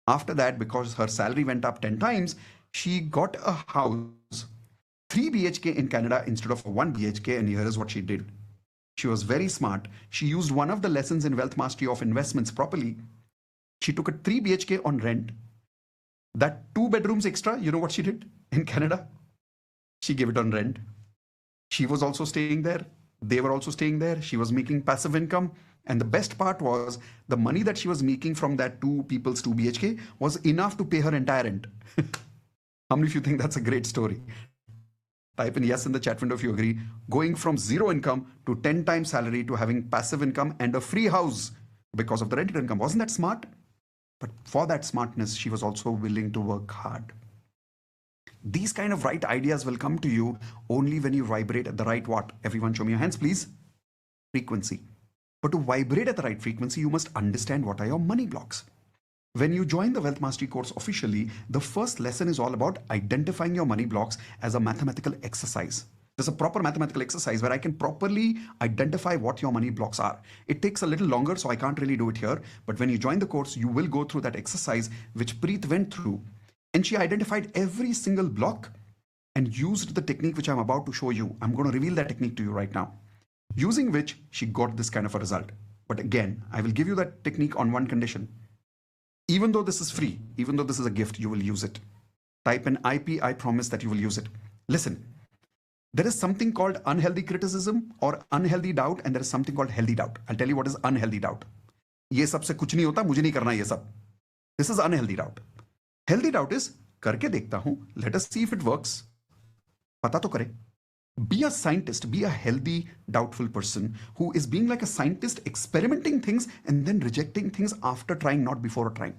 A: After that, because her salary went up 10 times, she got a house, 3 BHK in Canada instead of 1 BHK. And here is what she did. She was very smart. She used one of the lessons in Wealth Mastery of investments properly. She took a 3 BHK on rent. That 2 bedrooms extra, you know what she did in Canada? She gave it on rent. She was also staying there. They were also staying there. She was making passive income. And the best part was the money that she was making from that 2 people's 2 BHK was enough to pay her entire rent. How many of you think that's a great story? Type in yes in the chat window if you agree. Going from 0 income to 10 times salary to having passive income and a free house because of the rented income. Wasn't that smart? But for that smartness, she was also willing to work hard. These kind of right ideas will come to you only when you vibrate at the right what? Everyone show me your hands, please. Frequency. But to vibrate at the right frequency, you must understand what are your money blocks. When you join the Wealth Mastery course officially, the first lesson is all about identifying your money blocks as a mathematical exercise. There's a proper mathematical exercise where I can properly identify what your money blocks are. It takes a little longer, so I can't really do it here. But when you join the course, you will go through that exercise, which Preet went through. And she identified every single block and used the technique which I'm about to show you. I'm going to reveal that technique to you right now. Using which she got this kind of a result. But again, I will give you that technique on one condition. Even though this is free, even though this is a gift, you will use it. Type in IP, I promise that you will use it. Listen, there is something called unhealthy criticism or unhealthy doubt, and there is something called healthy doubt. I'll tell you what is unhealthy doubt. ये सब से कुछ नहीं होता, मुझे नहीं करना ये सब. This is unhealthy doubt. Healthy doubt is करके देखता हूं, let us see if it works. पता तो करे. Be a scientist, be a healthy, doubtful person who is being like a scientist, experimenting things and then rejecting things after trying, not before trying.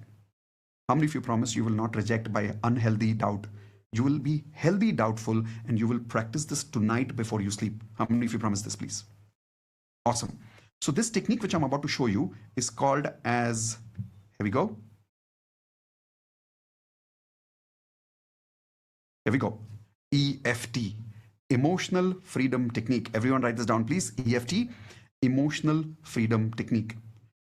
A: How many of you promise you will not reject by unhealthy doubt? You will be healthy, doubtful, and you will practice this tonight before you sleep. How many of you promise this, please? Awesome. So this technique which I'm about to show you is called as, here we go. Here we go. EFT. Emotional Freedom Technique. Everyone write this down, please. EFT, Emotional Freedom Technique.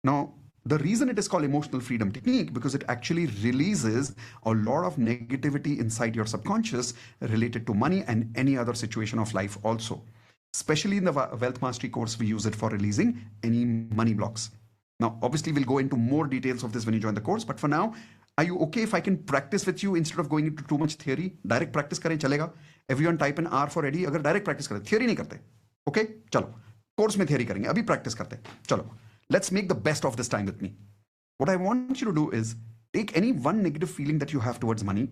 A: Now, the reason it is called Emotional Freedom Technique, because it actually releases a lot of negativity inside your subconscious related to money and any other situation of life also. Especially in the Wealth Mastery course, we use it for releasing any money blocks. Now, obviously, we'll go into more details of this when you join the course, but for now, are you okay if I can practice with you instead of going into too much theory? Direct practice करें चलेगा? Everyone type in R for ready. अगर direct practice करें, theory नहीं करते. Okay? चलो. Course में theory करेंगे. अभी practice करते. चलो. Let's make the best of this time with me. What I want you to do is take any one negative feeling that you have towards money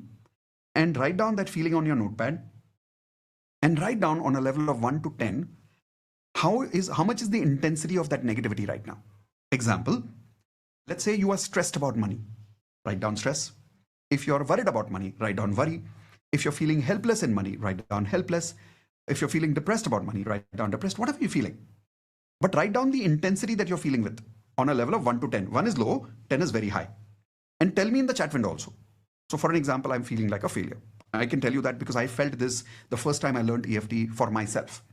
A: and write down that feeling on your notepad and write down on a level of 1 to 10 how much is the intensity of that negativity right now. Example, let's say you are stressed about money. Write down stress. If you're worried about money, write down worry. If you're feeling helpless in money, write down helpless. If you're feeling depressed about money, write down depressed. Whatever you're feeling. But write down the intensity that you're feeling with on a level of 1 to 10. 1 is low, 10 is very high. And tell me in the chat window also. So for an example, I'm feeling like a failure. I can tell you that because I felt this the first time I learned EFT for myself.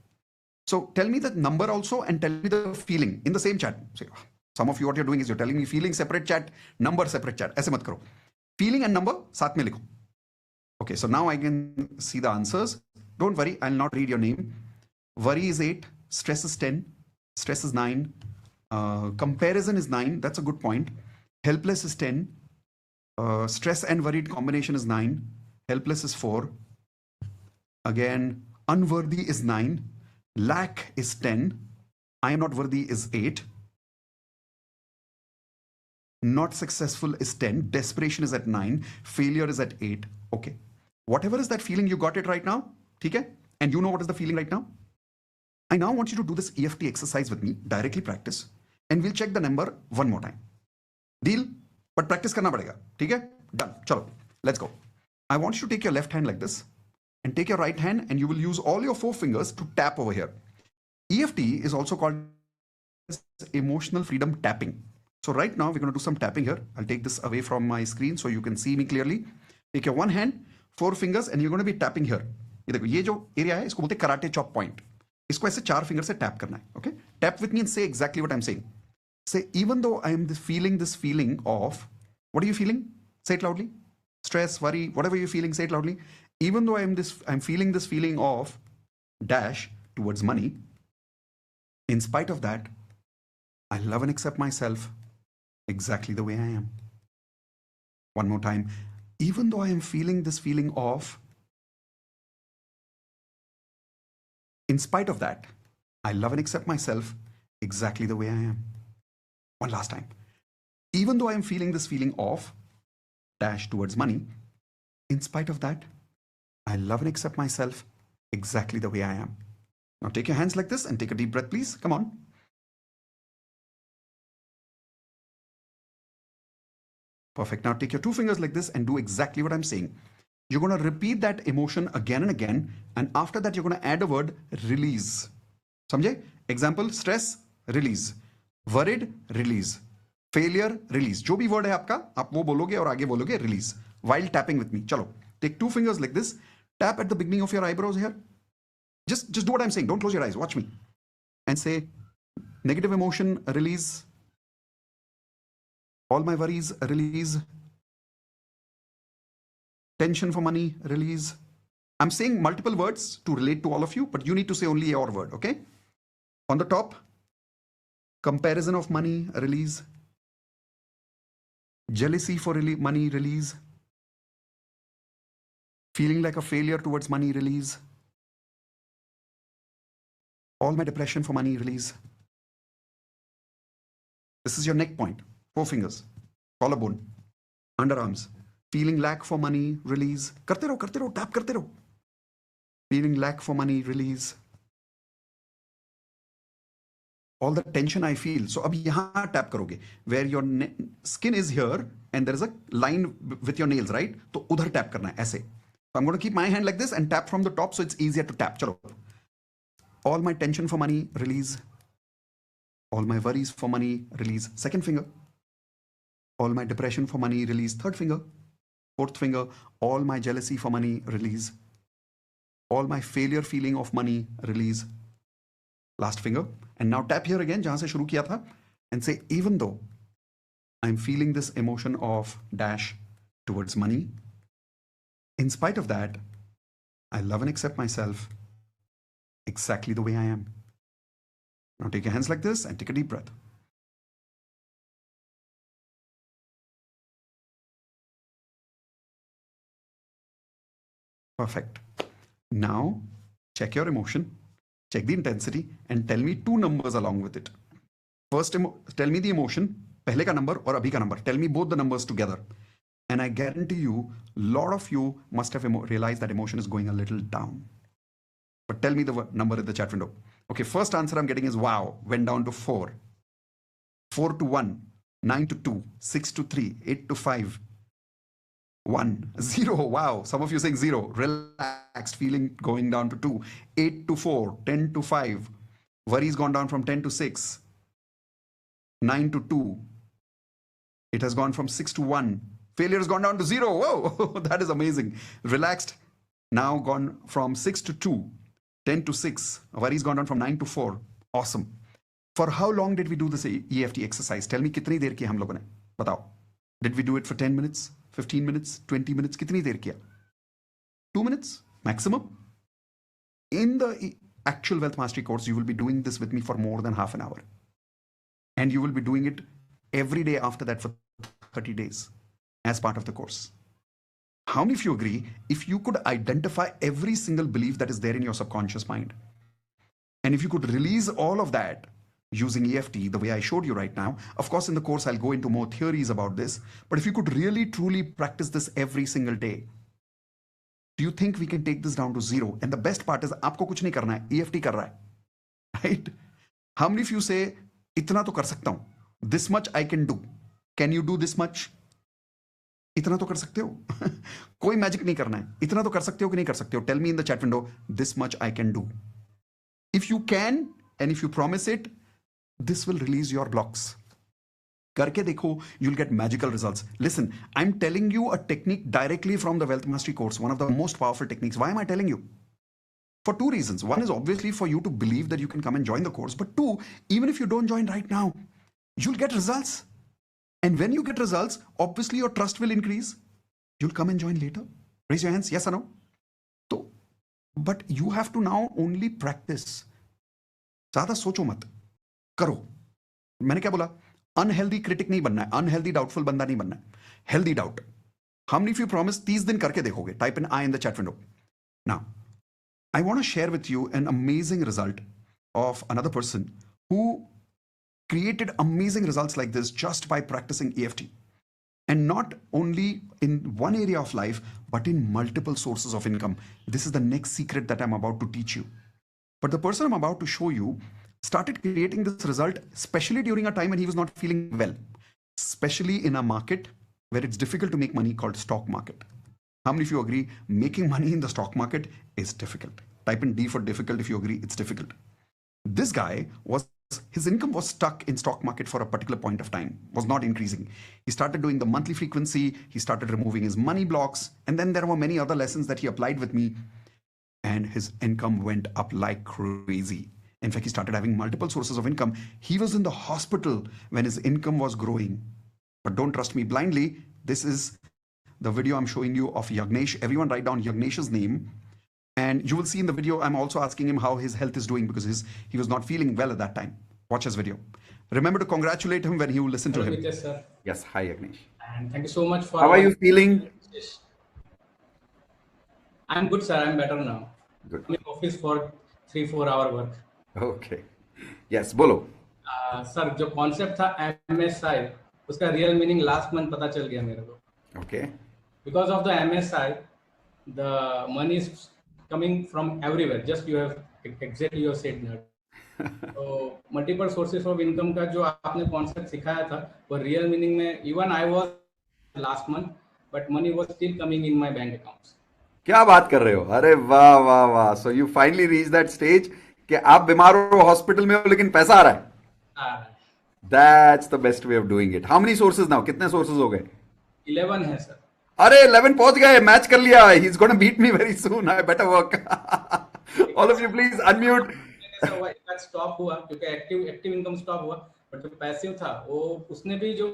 A: So tell me the number also and tell me the feeling in the same chat. So some of you, what you're doing is you're telling me feeling separate chat, number separate chat. ऐसे मत करो. Feeling and number साथ में लिखो. Okay, so now I can see the answers. Don't worry, I'll not read your name. Worry is 8, stress is 10, stress is 9, comparison is 9. That's a good point. Helpless is 10. Stress and worried combination is 9. Helpless is 4. Again, unworthy is 9. Lack is 10. I am not worthy is 8. Not successful is 10. Desperation is at 9. Failure is at 8. Okay. Whatever is that feeling, you got it right now. Okay? And you know what is the feeling right now? I now want you to do this EFT exercise with me. Directly practice. And we'll check the number one more time. Deal? But practice karna padega. Okay? Done. Chalo. Let's go. I want you to take your left hand like this. And take your right hand and you will use all your 4 fingers to tap over here. EFT is also called emotional freedom tapping. So right now we're going to do some tapping here. I'll take this away from my screen so you can see me clearly. Take your one hand, 4 fingers, and you're going to be tapping here. ये देखो, ये जो area है इसको बोलते हैं karate chop point. इसको ऐसे 4 फिंगर से टैप करना है. Okay, tap with me and say exactly what I'm saying. Say, even though I am feeling this feeling of, what are you feeling? Say it loudly. Stress, worry, whatever you're feeling, say it loudly. Even though I'm feeling this feeling of dash towards money. In spite of that, I love and accept myself exactly the way I am. One more time. Even though I am feeling this feeling of, in spite of that, I love and accept myself exactly the way I am. One last time. Even though I am feeling this feeling of dash towards money, in spite of that, I love and accept myself exactly the way I am. Now take your hands like this and take a deep breath, please. Come on. Perfect. Now take your 2 fingers like this and do exactly what I'm saying. You're going to repeat that emotion again and again. And after that, you're going to add a word, release. समझे? Example, stress, release. Worried, release. Failure, release. जो भी word है आपका, आप वो बोलोगे और आगे बोलोगे release. While tapping with me. चलो. Take 2 fingers like this. Tap at the beginning of your eyebrows here. Just do what I'm saying. Don't close your eyes. Watch me. And say, negative emotion, release. All my worries, release. Tension for money, release. I'm saying multiple words to relate to all of you, but you need to say only your word, okay? On the top, comparison of money, release. Jealousy for money, release. Feeling like a failure towards money, release. All my depression for money, release. This is your neck point. 4 fingers. Collarbone. Underarms. Feeling lack for money, release. करते रहो, tap करते रहो. Feeling lack for money, release. All the tension I feel. So अब यहाँ tap करोगे. Where your skin is here and there is a line with your nails, right? तो उधर tap करना है, ऐसे. So I'm going to keep my hand like this and tap from the top so it's easier to tap. चलो. All my tension for money, release. All my worries for money, release. Second finger. All my depression for money, release. Third finger. Fourth finger. All my jealousy for money, release. All my failure feeling of money, release. Last finger. And now tap here again, जहाँ से शुरू किया था, and say, even though I'm feeling this emotion of dash towards money, in spite of that, I love and accept myself exactly the way I am. Now take your hands like this and take a deep breath. Perfect. Now check your emotion, check the intensity, and tell me 2 numbers along with it. First, tell me the emotion, पहले का number और अभी का number. Tell me both the numbers together. And I guarantee you, a lot of you must have realized that emotion is going a little down. But tell me the number in the chat window. Okay, first answer I'm getting is wow, went down to 4. 4 to 1, 9 to 2, 6 to 3, 8 to 5, 1, 0. Wow, some of you saying 0. Relaxed, feeling going down to 2. 8 to 4, 10 to 5. Worries gone down from 10 to 6. 9 to 2. It has gone from 6 to 1. Failure has gone down to 0. Whoa, that is amazing. Relaxed, now gone from 6 to 2. 10 to 6. Worries gone down from 9 to 4. Awesome. For how long did we do this EFT exercise? Tell me, कितनी देर किया हम लोगों ने? बताओ. Did we do it for 10 minutes, 15 minutes, 20 minutes? कितनी देर किया? 2 minutes maximum? In the actual Wealth Mastery course, you will be doing this with me for more than half an hour. And you will be doing it every day after that for 30 days as part of the course. How many of you agree if you could identify every single belief that is there in your subconscious mind, and if you could release all of that using EFT the way I showed you right now? Of course, in the course, I'll go into more theories about this, but if you could really, truly practice this every single day, do you think we can take this down to 0? And the best part is, आपको कुछ नहीं करना है, EFT कर रहा है, right? How many of you say, इतना तो कर सकता हूँ, this much I can do? Can you do this much? इतना तो कर सकते हो? कोई मैजिक नहीं करना है, इतना तो कर सकते हो कि नहीं कर सकते हो? Tell me in the chat window, this much I can do. If you can, and if you promise it, this will release your blocks. करके देखो, you'll get magical results. Listen, I'm telling you a technique directly from the Wealth Mastery course, one of the most powerful techniques. Why am I telling you? For two reasons. One is obviously for you to believe that you can come and join the course. But two, even if you don't join right now, you'll get results. And when you get results, obviously your trust will increase. You'll come and join later. Raise your hands, yes or no? So, but you have to now only practice. ज़्यादा सोचो मत, करो. मैंने क्या बोला? Unhealthy critic नहीं बनना है, unhealthy doubtful बंदा नहीं बनना है. Healthy doubt. How many of you promise 30 दिन करके देखोगे? Type in I in the chat window. Now, I want to share with you an amazing result of another person who created amazing results like this just by practicing EFT. And not only in one area of life, but in multiple sources of income. This is the next secret that I'm about to teach you. But the person I'm about to show you started creating this result, especially during a time when he was not feeling well, especially in a market where it's difficult to make money, called stock market. How many of you agree making money in the stock market is difficult? Type in D for difficult if you agree it's difficult. This guy his income was stuck in stock market for a particular point of time, was not increasing. He started doing the monthly frequency, he started removing his money blocks, and then there were many other lessons that he applied with me, and his income went up like crazy. In fact, he started having multiple sources of income. He was in the hospital when his income was growing. But don't trust me blindly. This is the video I'm showing you of Yagnesh. Everyone write down Yagnesh's name. And you will see in the video, I'm also asking him how his health is doing because he was not feeling well at that time. Watch his video. Remember to congratulate him when you listen to him.
T: Mitesh, sir.
A: Yes, hi Yagnesh.
T: And thank you so much for...
A: How are you feeling?
T: I'm good, sir. I'm better now.
A: Good.
T: I'm in office for 3-4 hour work.
A: Okay. Yes, bolo.
T: Sir, जो concept था MSI, उसका real meaning last month पता चल गया मेरे को.
A: Okay.
T: Because of the MSI, the money is coming from everywhere. Just you have exactly you said that. So multiple sources of income का जो आपने concept सिखाया था, वो real meaning में even I was last month, but money was still coming in my bank accounts.
A: क्या बात कर रहे हो? अरे वाह वाह वाह. So you finally reached that stage कि आप बीमार हो हॉस्पिटल में हो लेकिन पैसा आ रहा है. That's the best way of doing it. How many sources now? कितने sources हो गए?
T: 11 है सर.
A: अरे 11 पहुंच गए. मैच कर लिया. He's going to beat me very soon. I better work. All of you please unmute.
T: Stop हुआ क्योंकि एक्टिव इनकम स्टॉप हुआ, बट जो पैसिव था वो उसने भी जो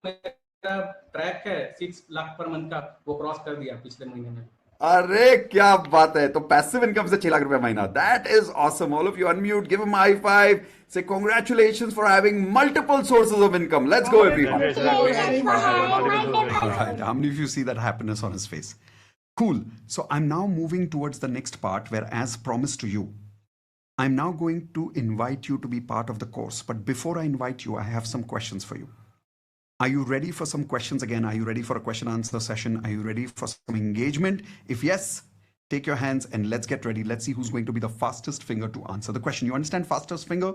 T: मेरा ट्रैक है 6 लाख पर मंथ का वो क्रॉस कर दिया पिछले महीने में.
A: अरे क्या बात है. तो पैसिव इनकम से 6 लाख रुपए महीना. That is awesome. All of you unmute, give him a high five, say congratulations for having multiple sources of income. Let's go everyone. All right. How many of you see that happiness on his face? Cool. So I'm now moving towards the next part where, as promised to you, I'm now going to invite you to be part of the course. But before I invite you, I have some questions for you. Are you ready for some questions again? Are you ready for a question answer session? Are you ready for some engagement? If yes, take your hands and let's get ready. Let's see who's going to be the fastest finger to answer the question. You understand fastest finger?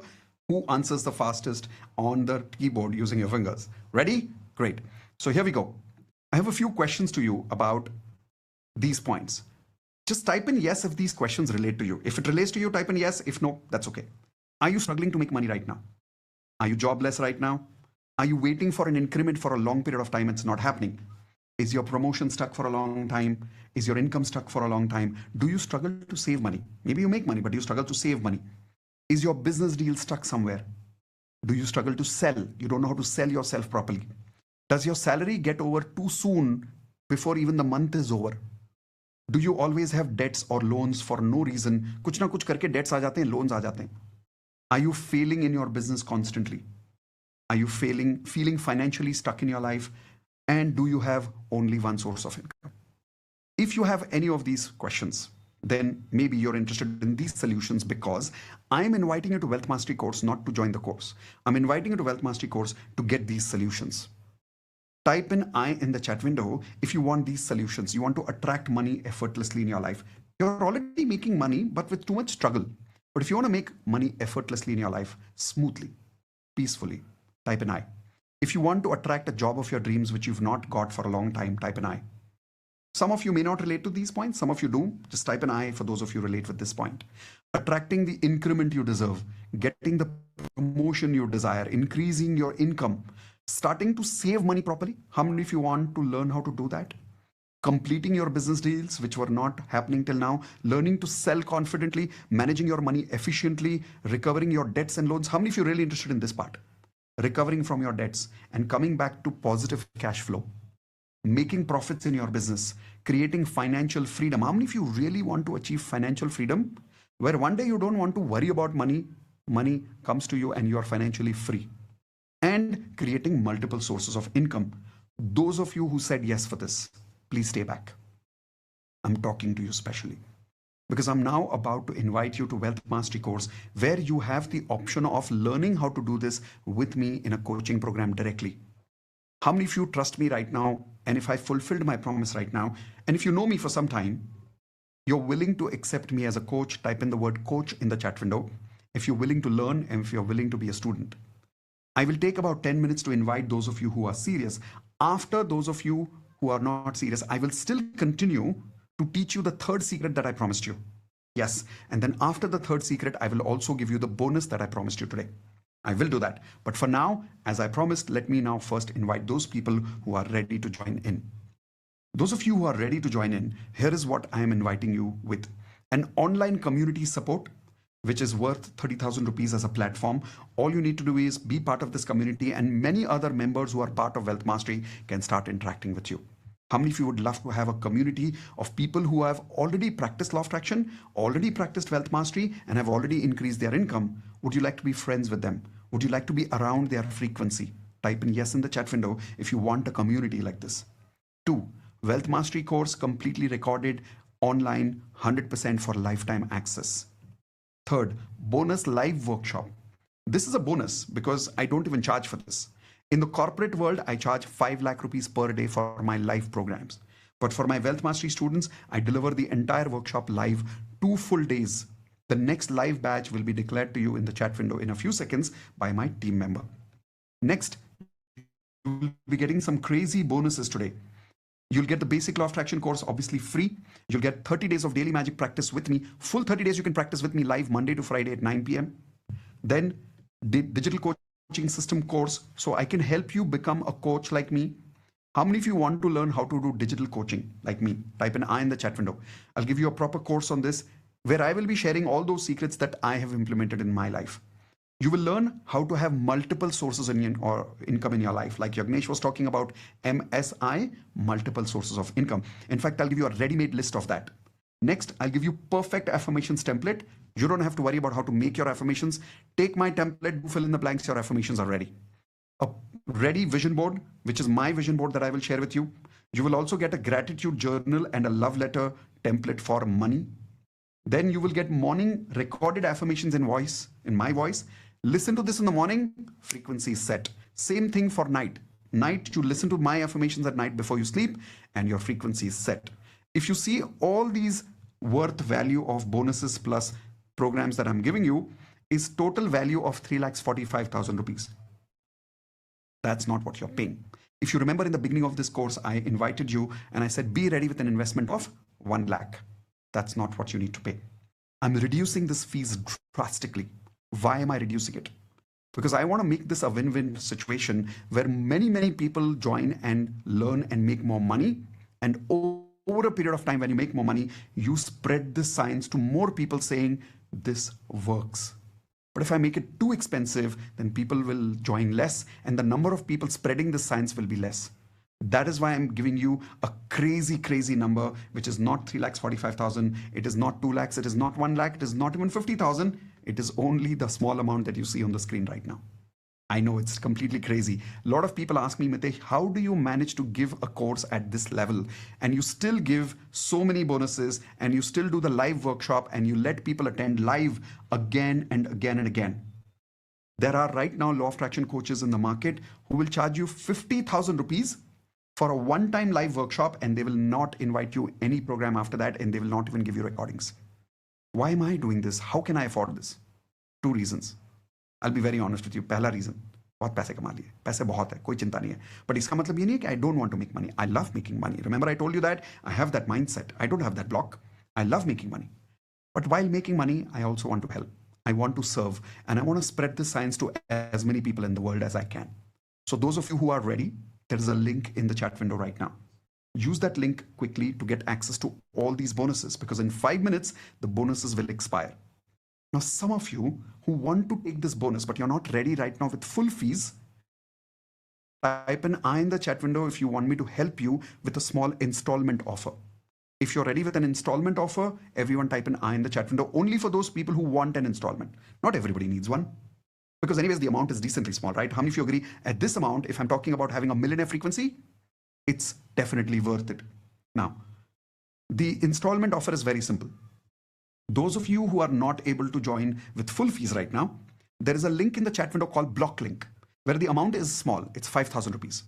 A: Who answers the fastest on the keyboard using your fingers? Ready? Great. So here we go. I have a few questions to you about these points. Just type in yes if these questions relate to you. If it relates to you, type in yes. If no, that's okay. Are you struggling to make money right now? Are you jobless right now? Are you waiting for an increment for a long period of time? It's not happening. Is your promotion stuck for a long time? Is your income stuck for a long time? Do you struggle to save money? Maybe you make money, but you struggle to save money. Is your business deal stuck somewhere? Do you struggle to sell? You don't know how to sell yourself properly. Does your salary get over too soon before even the month is over? Do you always have debts or loans for no reason? कुछ ना कुछ करके debts आ जाते हैं, loans आ जाते हैं. Are you failing in your business constantly? Are you feeling financially stuck in your life? And do you have only one source of income? If you have any of these questions, then maybe you're interested in these solutions because I'm inviting you to Wealth Mastery course, not to join the course. I'm inviting you to Wealth Mastery course to get these solutions. Type in I in the chat window if you want these solutions. You want to attract money effortlessly in your life. You're already making money, but with too much struggle. But if you want to make money effortlessly in your life, smoothly, peacefully, type in I. If you want to attract a job of your dreams, which you've not got for a long time, type in I. Some of you may not relate to these points. Some of you do. Just type in I for those of you relate with this point. Attracting the increment you deserve, getting the promotion you desire, increasing your income, starting to save money properly. How many of you want to learn how to do that? completing your business deals which were not happening till now, learning to sell confidently, managing your money efficiently, recovering your debts and loans. How many of you are really interested in this part? Recovering from your debts and coming back to positive cash flow, making profits in your business, creating financial freedom. How many of you really want to achieve financial freedom where one day you don't want to worry about money, money comes to you and you are financially free? And creating multiple sources of income. Those of you who said yes for this, please stay back. I'm talking to you specially because I'm now about to invite you to Wealth Mastery course where you have the option of learning how to do this with me in a coaching program directly. How many of you trust me right now? And if I fulfilled my promise right now, and if you know me for some time, you're willing to accept me as a coach, type in the word coach in the chat window. If you're willing to learn and if you're willing to be a student. I will take about 10 minutes to invite those of you who are serious. After those of you who are not serious, I will still continue to teach you the third secret that I promised you. Yes, and then after the third secret, I will also give you the bonus that I promised you today. I will do that. But for now, as I promised, let me now first invite those people who are ready to join in. Those of you who are ready to join in, here is what I am inviting you with. An online community support, which is worth 30,000 rupees as a platform. All you need to do is be part of this community and many other members who are part of Wealth Mastery can start interacting with you. How many of you would love to have a community of people who have already practiced law of attraction, already practiced Wealth Mastery, and have already increased their income? Would you like to be friends with them? Would you like to be around their frequency? Type in yes in the chat window if you want a community like this. 2, Wealth Mastery course completely recorded online, 100% for lifetime access. 3rd, bonus live workshop. This is a bonus because I don't even charge for this. In the corporate world, I charge 5 lakh rupees per day for my live programs. But for my Wealth Mastery students, I deliver the entire workshop live 2 full days. The next live batch will be declared to you in the chat window in a few seconds by my team member. Next, you will be getting some crazy bonuses today. You'll get the basic law of attraction course, obviously free. You'll get 30 days of daily magic practice with me. Full 30 days you can practice with me live Monday to Friday at 9 p.m. Then the digital coaching system course, so I can help you become a coach like me. How many of you want to learn how to do digital coaching like me? Type an I in the chat window. I'll give you a proper course on this where I will be sharing all those secrets that I have implemented in my life. You will learn how to have multiple sources or income in your life. Like Yagnesh was talking about MSI, multiple sources of income. In fact, I'll give you a ready-made list of that. Next, I'll give you perfect affirmations template. You don't have to worry about how to make your affirmations. Take my template, fill in the blanks, your affirmations are ready. A ready vision board, which is my vision board that I will share with you. You will also get a gratitude journal and a love letter template for money. Then you will get morning recorded affirmations in voice, in my voice. Listen to this in the morning, frequency is set. Same thing for night. Night, you listen to my affirmations at night before you sleep and your frequency is set. If you see all these worth value of bonuses plus programs that I'm giving you is total value of 3,45,000 rupees. That's not what you're paying. If you remember in the beginning of this course, I invited you and I said, be ready with an investment of 1 lakh. That's not what you need to pay. I'm reducing this fees drastically. Why am I reducing it? Because I want to make this a win-win situation where many people join and learn and make more money. And over a period of time, when you make more money, you spread this science to more people saying this works. But if I make it too expensive, then people will join less and the number of people spreading this science will be less. That is why I'm giving you a crazy number, which is not 3,45,000. It is not 2 lakhs. It is not 1 lakh. It is not even 50,000. It is only the small amount that you see on the screen right now. I know it's completely crazy. A lot of people ask me, Mitesh, how do you manage to give a course at this level? And you still give so many bonuses and you still do the live workshop and you let people attend live again and again and again. There are right now law of attraction coaches in the market who will charge you 50,000 rupees for a one-time live workshop and they will not invite you any program after that and they will not even give you recordings. Why am I doing this? How can I afford this? 2 reasons. I'll be very honest with you. पहला reason, बहुत पैसे कमा लिए, पैसे बहुत है, कोई चिंता नहीं है. But इसका मतलब ये नहीं है कि I don't want to make money. I love making money. Remember I told you that I have that mindset. I don't have that block. I love making money. But while making money, I also want to help. I want to serve and I want to spread this science to as many people in the world as I can. So those of you who are ready, there is a link in the chat window right now. Use that link quickly to get access to all these bonuses, because in 5 minutes, the bonuses will expire. Now, some of you who want to take this bonus, but you're not ready right now with full fees, type an I in the chat window if you want me to help you with a small installment offer. If you're ready with an installment offer, everyone type an I in the chat window, only for those people who want an installment. Not everybody needs one. Because anyways, the amount is decently small, right? How many of you agree at this amount, if I'm talking about having a millionaire frequency, it's definitely worth it. Now, the installment offer is very simple. Those of you who are not able to join with full fees right now, there is a link in the chat window called block link, where the amount is small. It's 5,000 rupees.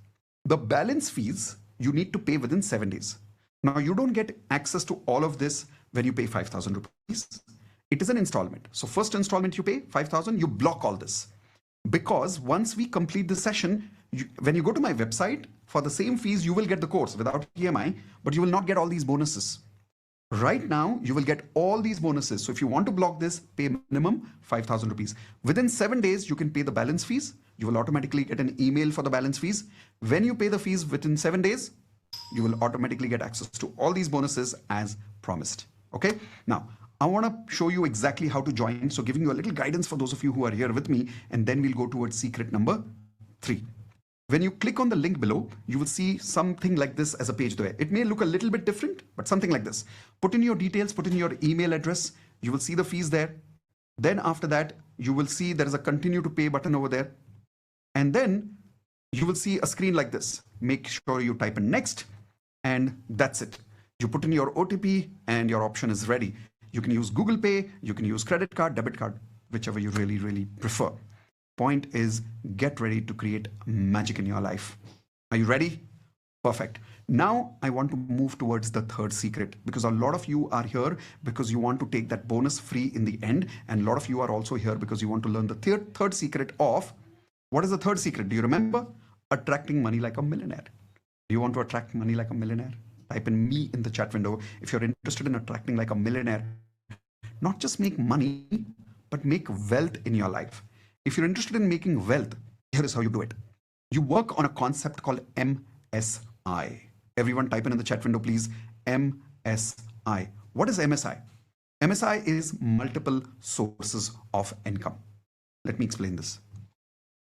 A: The balance fees you need to pay within 7 days. Now, you don't get access to all of this when you pay 5,000 rupees. It is an installment. So first installment you pay 5,000, you block all this. Because once we complete the session, when you go to my website, for the same fees, you will get the course without EMI, but you will not get all these bonuses. Right now, you will get all these bonuses. So if you want to block this, pay minimum 5,000 rupees. Within 7 days, you can pay the balance fees. You will automatically get an email for the balance fees. When you pay the fees within 7 days, you will automatically get access to all these bonuses as promised. Okay? Now, I want to show you exactly how to join. So giving you a little guidance for those of you who are here with me, and then we'll go towards secret number 3. When you click on the link below, you will see something like this as a page there. It may look a little bit different, but something like this. Put in your details, put in your email address. You will see the fees there. Then after that, you will see there is a continue to pay button over there. And then you will see a screen like this. Make sure you type in next, and that's it. You put in your OTP and your option is ready. You can use Google Pay, you can use credit card, debit card, whichever you really, really prefer. Point is, get ready to create magic in your life. Are you ready? Perfect. Now I want to move towards the third secret, because a lot of you are here because you want to take that bonus free in the end. And a lot of you are also here because you want to learn the third secret of, what is the third secret? Do you remember? Attracting money like a millionaire. Do you want to attract money like a millionaire? Type in me in the chat window if you're interested in attracting like a millionaire. Not just make money, but make wealth in your life. If you're interested in making wealth, here is how you do it. You work on a concept called MSI. Everyone type in the chat window, please. MSI. What is MSI? MSI is multiple sources of income. Let me explain this.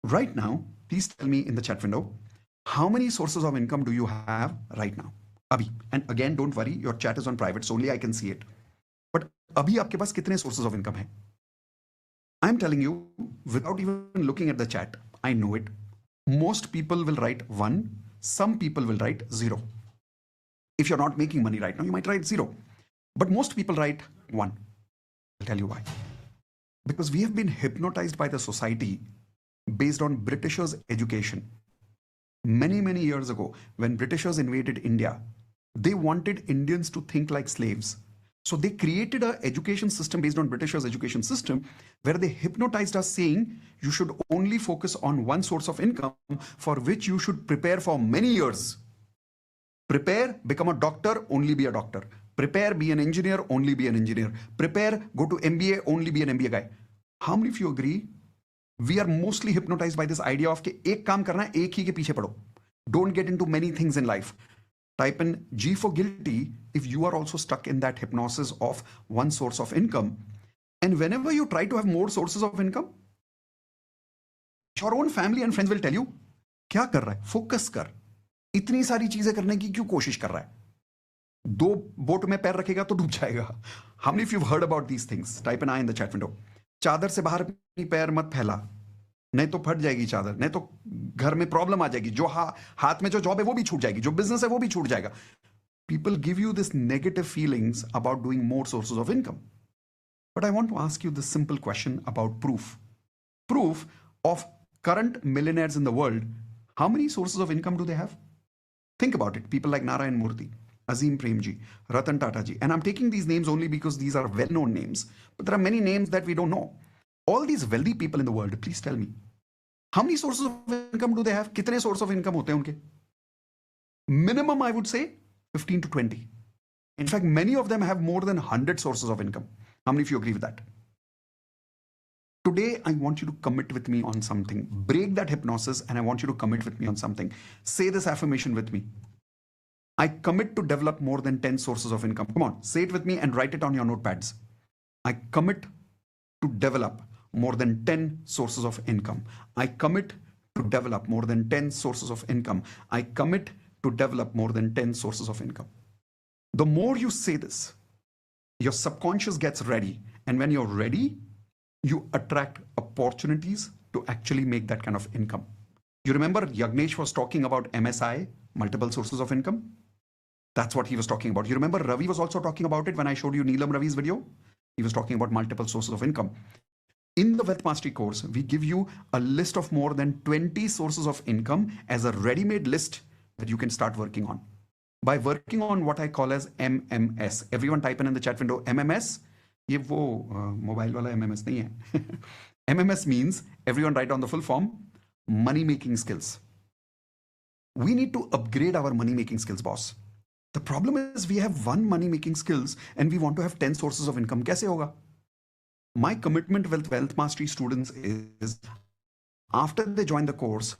A: Right now, please tell me in the chat window, how many sources of income do you have right now? Abhi. And again, don't worry, your chat is on private, so only I can see it. But abhi aapke paas kitne sources of income hai? I'm telling you, without even looking at the chat, I know it. Most people will write 1, some people will write 0. If you're not making money right now, you might write 0. But most people write 1. I'll tell you why. Because we have been hypnotized by the society based on Britishers' education. Many, many years ago, when Britishers invaded India, they wanted Indians to think like slaves. So they created an education system based on Britishers' education system, where they hypnotized us saying, you should only focus on one source of income for which you should prepare for many years. Prepare, become a doctor, only be a doctor. Prepare, be an engineer, only be an engineer. Prepare, go to MBA, only be an MBA guy. How many of you agree? We are mostly hypnotized by this idea of कि एक काम करना है, एक ही के पीछे पड़ो. Don't get into many things in life. Type in G for guilty if you are also stuck in that hypnosis of one source of income. And whenever you try to have more sources of income, your own family and friends will tell you, क्या कर रहा है? Focus कर. इतनी सारी चीजें करने की क्यों कोशिश कर रहा है? 2 बोट में पैर रखेगा तो डूब जाएगा. How many of you have heard about these things? Type an I in the chat window. चादर से बाहर अपनी पैर मत फैला, नहीं तो फट जाएगी चादर, नहीं तो घर में प्रॉब्लम आ जाएगी, जो हाथ में जो जॉब है वो भी छूट जाएगी, जो बिजनेस है वो भी छूट जाएगा. People give you this negative feelings about doing more sources of income. But I want to ask you this simple question about proof. Proof of current millionaires in the world. How many sources of income do they have? Think about it. People like Narayan Murthy, Azim Premji, Ratan Tata ji. And I'm taking these names only because these are well-known names. But there are many names that we don't know. All these wealthy people in the world, please tell me, how many sources of income do they have? कितने sources of income होते हैं उनके? Minimum, I would say, 15 to 20. In fact, many of them have more than 100 sources of income. How many of you agree with that? Today, I want you to commit with me on something. Break that hypnosis, and I want you to commit with me on something. Say this affirmation with me. I commit to develop more than 10 sources of income. Come on, say it with me and write it on your notepads. I commit to develop more than 10 sources of income. I commit to develop more than 10 sources of income. I commit to develop more than 10 sources of income. The more you say this, your subconscious gets ready. And when you're ready, you attract opportunities to actually make that kind of income. You remember Yagnesh was talking about MSI, multiple sources of income? That's what he was talking about. You remember Ravi was also talking about it when I showed you Neelam Ravi's video? He was talking about multiple sources of income. In the Wealth Mastery course, we give you a list of more than 20 sources of income as a ready-made list that you can start working on. By working on what I call as MMS. Everyone type in the chat window, MMS. ये वो mobile वाला MMS नहीं है. MMS means, everyone write down the full form, money making skills. We need to upgrade our money making skills, boss. The problem is we have one money making skills and we want to have 10 sources of income. कैसे होगा? My commitment with Wealth Mastery students is, after they join the course,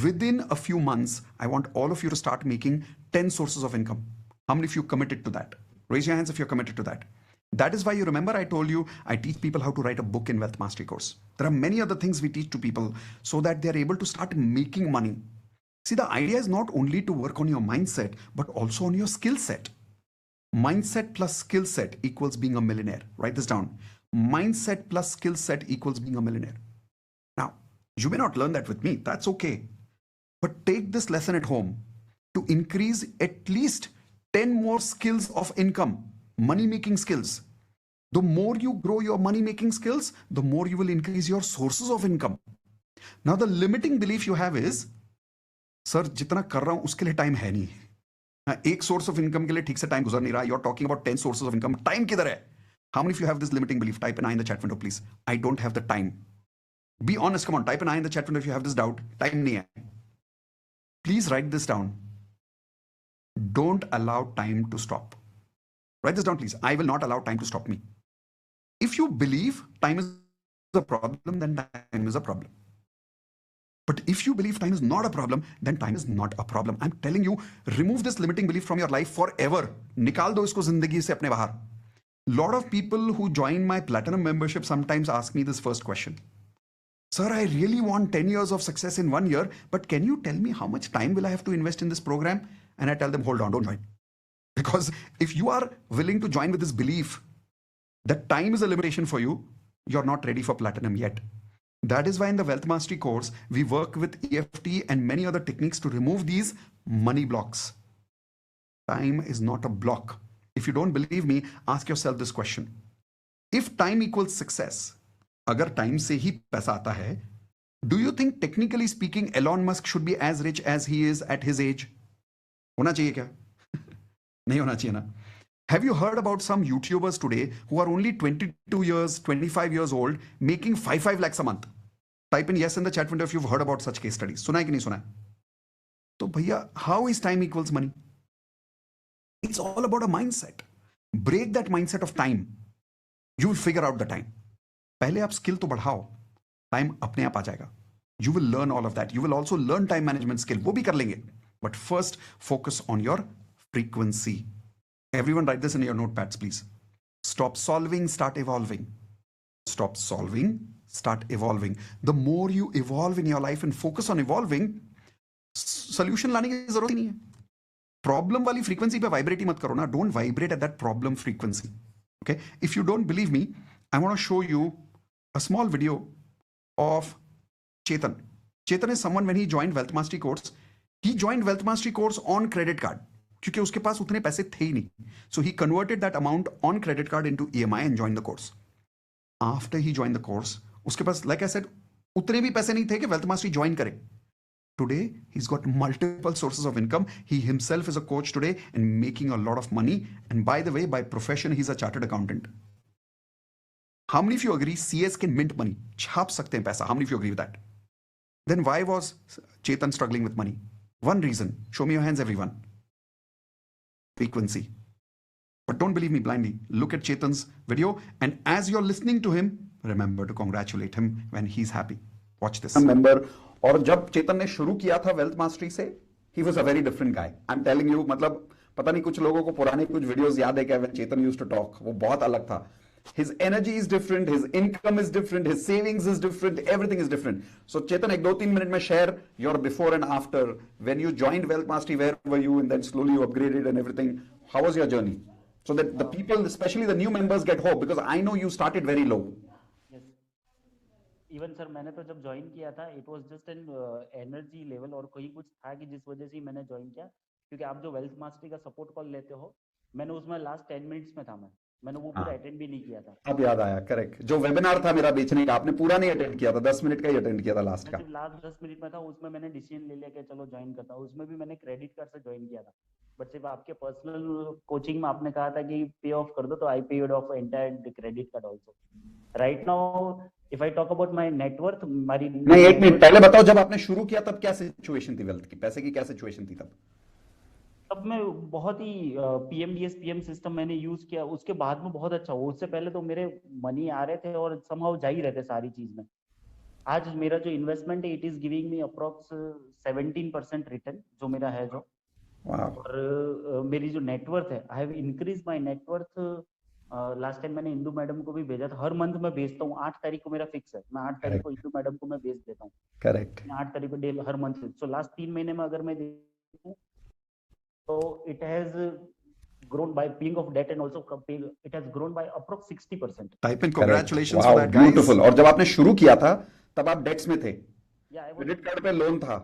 A: within a few months, I want all of you to start making 10 sources of income. How many of you committed to that? Raise your hands if you're committed to that. That is why you remember I told you I teach people how to write a book in Wealth Mastery course. There are many other things we teach to people so that they're able to start making money. See, the idea is not only to work on your mindset, but also on your skill set. Mindset plus skill set equals being a millionaire. Write this down. Mindset plus skill set equals being a millionaire. Now, you may not learn that with me. That's okay. But take this lesson at home to increase at least 10 more skills of income, money-making skills. The more you grow your money-making skills, the more you will increase your sources of income. Now, the limiting belief you have is, sir जितना कर रहा हूं उसके लिए time है नहीं. एक source of income के लिए ठीक से टाइम गुजर नहीं रहा. You are talking about 10 sources of income. Time किधर है? How many of you have this limiting belief? Type an I in the chat window, please. I don't have the time. Be honest, come on, type an I in the chat window if you have this doubt. Time nahi hai. Please write this down. Don't allow time to stop. Write this down, please. I will not allow time to stop me. If you believe time is a problem, then time is a problem. But if you believe time is not a problem, then time is not a problem. I'm telling you, remove this limiting belief from your life forever. निकाल दो इसको जिंदगी से अपने बाहर. Lot of people who join my platinum membership sometimes ask me this first question. Sir, I really want 10 years of success in 1 year, but can you tell me how much time will I have to invest in this program? And I tell them, hold on, don't join. Because if you are willing to join with this belief that time is a limitation for you, you're not ready for platinum yet. That is why in the Wealth Mastery course, we work with EFT and many other techniques to remove these money blocks. Time is not a block. If you don't believe me, ask yourself this question. If time equals success, agar time se hi paisa aata hai, do you think technically speaking Elon Musk should be as rich as he is at his age? Hona chahiye kya? Nahi hona chahiye na. Have you heard about some YouTubers today who are only 22 years, 25 years old, making 5 lakhs a month? Type in yes in the chat window if you've heard about such case studies. Suna hai ki nahi suna hai? So bhaiya, how is time equals money? It's all about a mindset. Break that mindset of time. You will figure out the time. पहले आप skill तो बढ़ाओ. Time अपने आप आ जाएगा. You will learn all of that. You will also learn time management skill. वो भी कर लेंगे. But first, focus on your frequency. Everyone write this in your notepads, please. Stop solving, start evolving. Stop solving, start evolving. The more you evolve in your life and focus on evolving, solution लाने की जरूरत ही नहीं है. Problem वाली frequency पे vibrate ही मत करो ना. Don't vibrate at that problem frequency. Okay, if you don't believe me, I want to show you a small video of Chetan. Chetan is someone, when he joined Wealth Mastery course, he joined Wealth Mastery course on credit card क्योंकि उसके पास उतने पैसे थे ही नहीं. So he converted that amount on credit card into EMI and joined the course. After he joined the course, उसके पास, like I said, उतने भी पैसे नहीं थे कि Wealth Mastery join करे. Today, he's got multiple sources of income. He himself is a coach today and making a lot of money. And by the way, by profession, he's a chartered accountant. How many of you agree CS can mint money? छाप सकते हैं पैसा. How many of you agree with that? Then why was Chetan struggling with money? One reason. Show me your hands, everyone. Frequency. But don't believe me blindly. Look at Chetan's video. And as you're listening to him, remember to congratulate him when he's happy. Watch this. Member. और जब चेतन ने शुरू किया था wealth mastery से, he was a very different guy. I'm telling you, मतलब पता नहीं कुछ लोगों को पुराने कुछ वीडियोस याद है क्या when Chetan used to talk, वो बहुत अलग था. His energy is different, his income is different, his savings is different, everything is different. So Chetan, एक 2-3 मिनट में share your before and after. When you joined Wealth Mastery, where were you, and then slowly you upgraded and everything. How was your journey? So that the people, especially the new members, get hope, because I know you started very low.
U: Even sir मैंने तो जब join किया था it was just an energy level और कोई कुछ था कि जिस वजह से मैंने ज्वाइन किया, क्योंकि आप जो वेल्थ मास्टरी का सपोर्ट कॉल लेते हो, मैंने उसमें लास्ट 10 मिनट्स में था, मैंने वो पूरा अटेंड भी नहीं किया था.
A: अब याद आया, करेक्ट. जो वेबिनार था मेरा बेचने का, आपने पूरा नहीं अटेंड किया था, 10 मिनट का ही अटेंड किया था लास्ट का.
U: लास्ट 10 मिनट में था, उसमें मैंने डिसीजन ले लिया कि चलो ज्वाइन करता हूँ. उसमें भी मैंने क्रेडिट कार्ड से ज्वाइन किया था, बट सिर्फ आपके पर्सनल कोचिंग में आपने कहा था कि पे ऑफ कर दो, तो I paid of entire credit card also. Right now if I talk about my net worth, हमारी
A: नहीं, एक मिनट पहले बताओ, जब आपने शुरू किया तब क्या सिचुएशन थी वेल्थ की, पैसे की क्या सिचुएशन थी तब?
U: तब मैं बहुत ही पीएमडीएस पीएम सिस्टम मैंने यूज किया, उसके बाद में बहुत अच्छा हुआ. उससे पहले तो मेरे मनी आ रहे थे और समहाउ जा ही रहे थे सारी चीज में. आज मेरा जो इन्वेस्टमेंट है it is giving me approx 17% return जो मेरा है जो. और मेरी जो नेटवर्थ है, I have increase my net worth. Last time मैंने इंदू मैडम को भी भेजा था, हर मंथ मैं भेजता हूँ. 8 तारीख को मेरा फिक्स है, मैं 8 तारीख को इंदू मैडम को मैं भेज देता हूँ.
A: करेक्ट.
U: 8 तारीख को डेली हर मंथ. सो लास्ट 3 महीने में अगर मैं देखूँ तो it has grown by paying of debt and also it has grown by approx 60%.
A: Type in congratulations for that, guys. Beautiful. और जब आपने शुरू किया था तब आप डेट्स में थे, क्रेडिट कार्ड पे लोन था,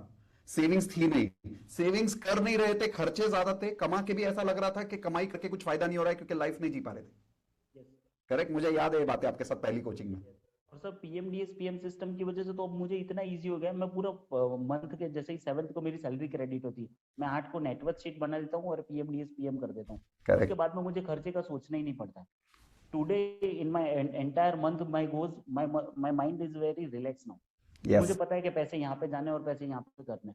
A: सेविंग्स थी नहीं, सेविंग्स कर नहीं रहे थे, खर्चे ज्यादा थे, कमा के भी ऐसा लग रहा था कि कमाई करके कुछ फायदा नहीं हो रहा है क्योंकि लाइफ नहीं जी पा रहे थे. करेक्ट, मुझे याद है ये बातें आपके साथ पहली कोचिंग में.
U: और सर पीएमडीएस पीएम सिस्टम की वजह से तो अब मुझे इतना इजी हो गया, मैं पूरा मंथ के जैसे ही 7th को मेरी सैलरी क्रेडिट होती है, मैं 8 को नेटवर्थ शीट बना देता हूँ और पीएमडीएस पीएम कर देता हूँ. उसके बाद में मुझे खर्चे का सोचना ही नहीं पड़ता. Today in my entire month my mind is very relax now. मुझे पता है कि पैसे यहाँ पे जाने और पैसे यहाँ पे करने.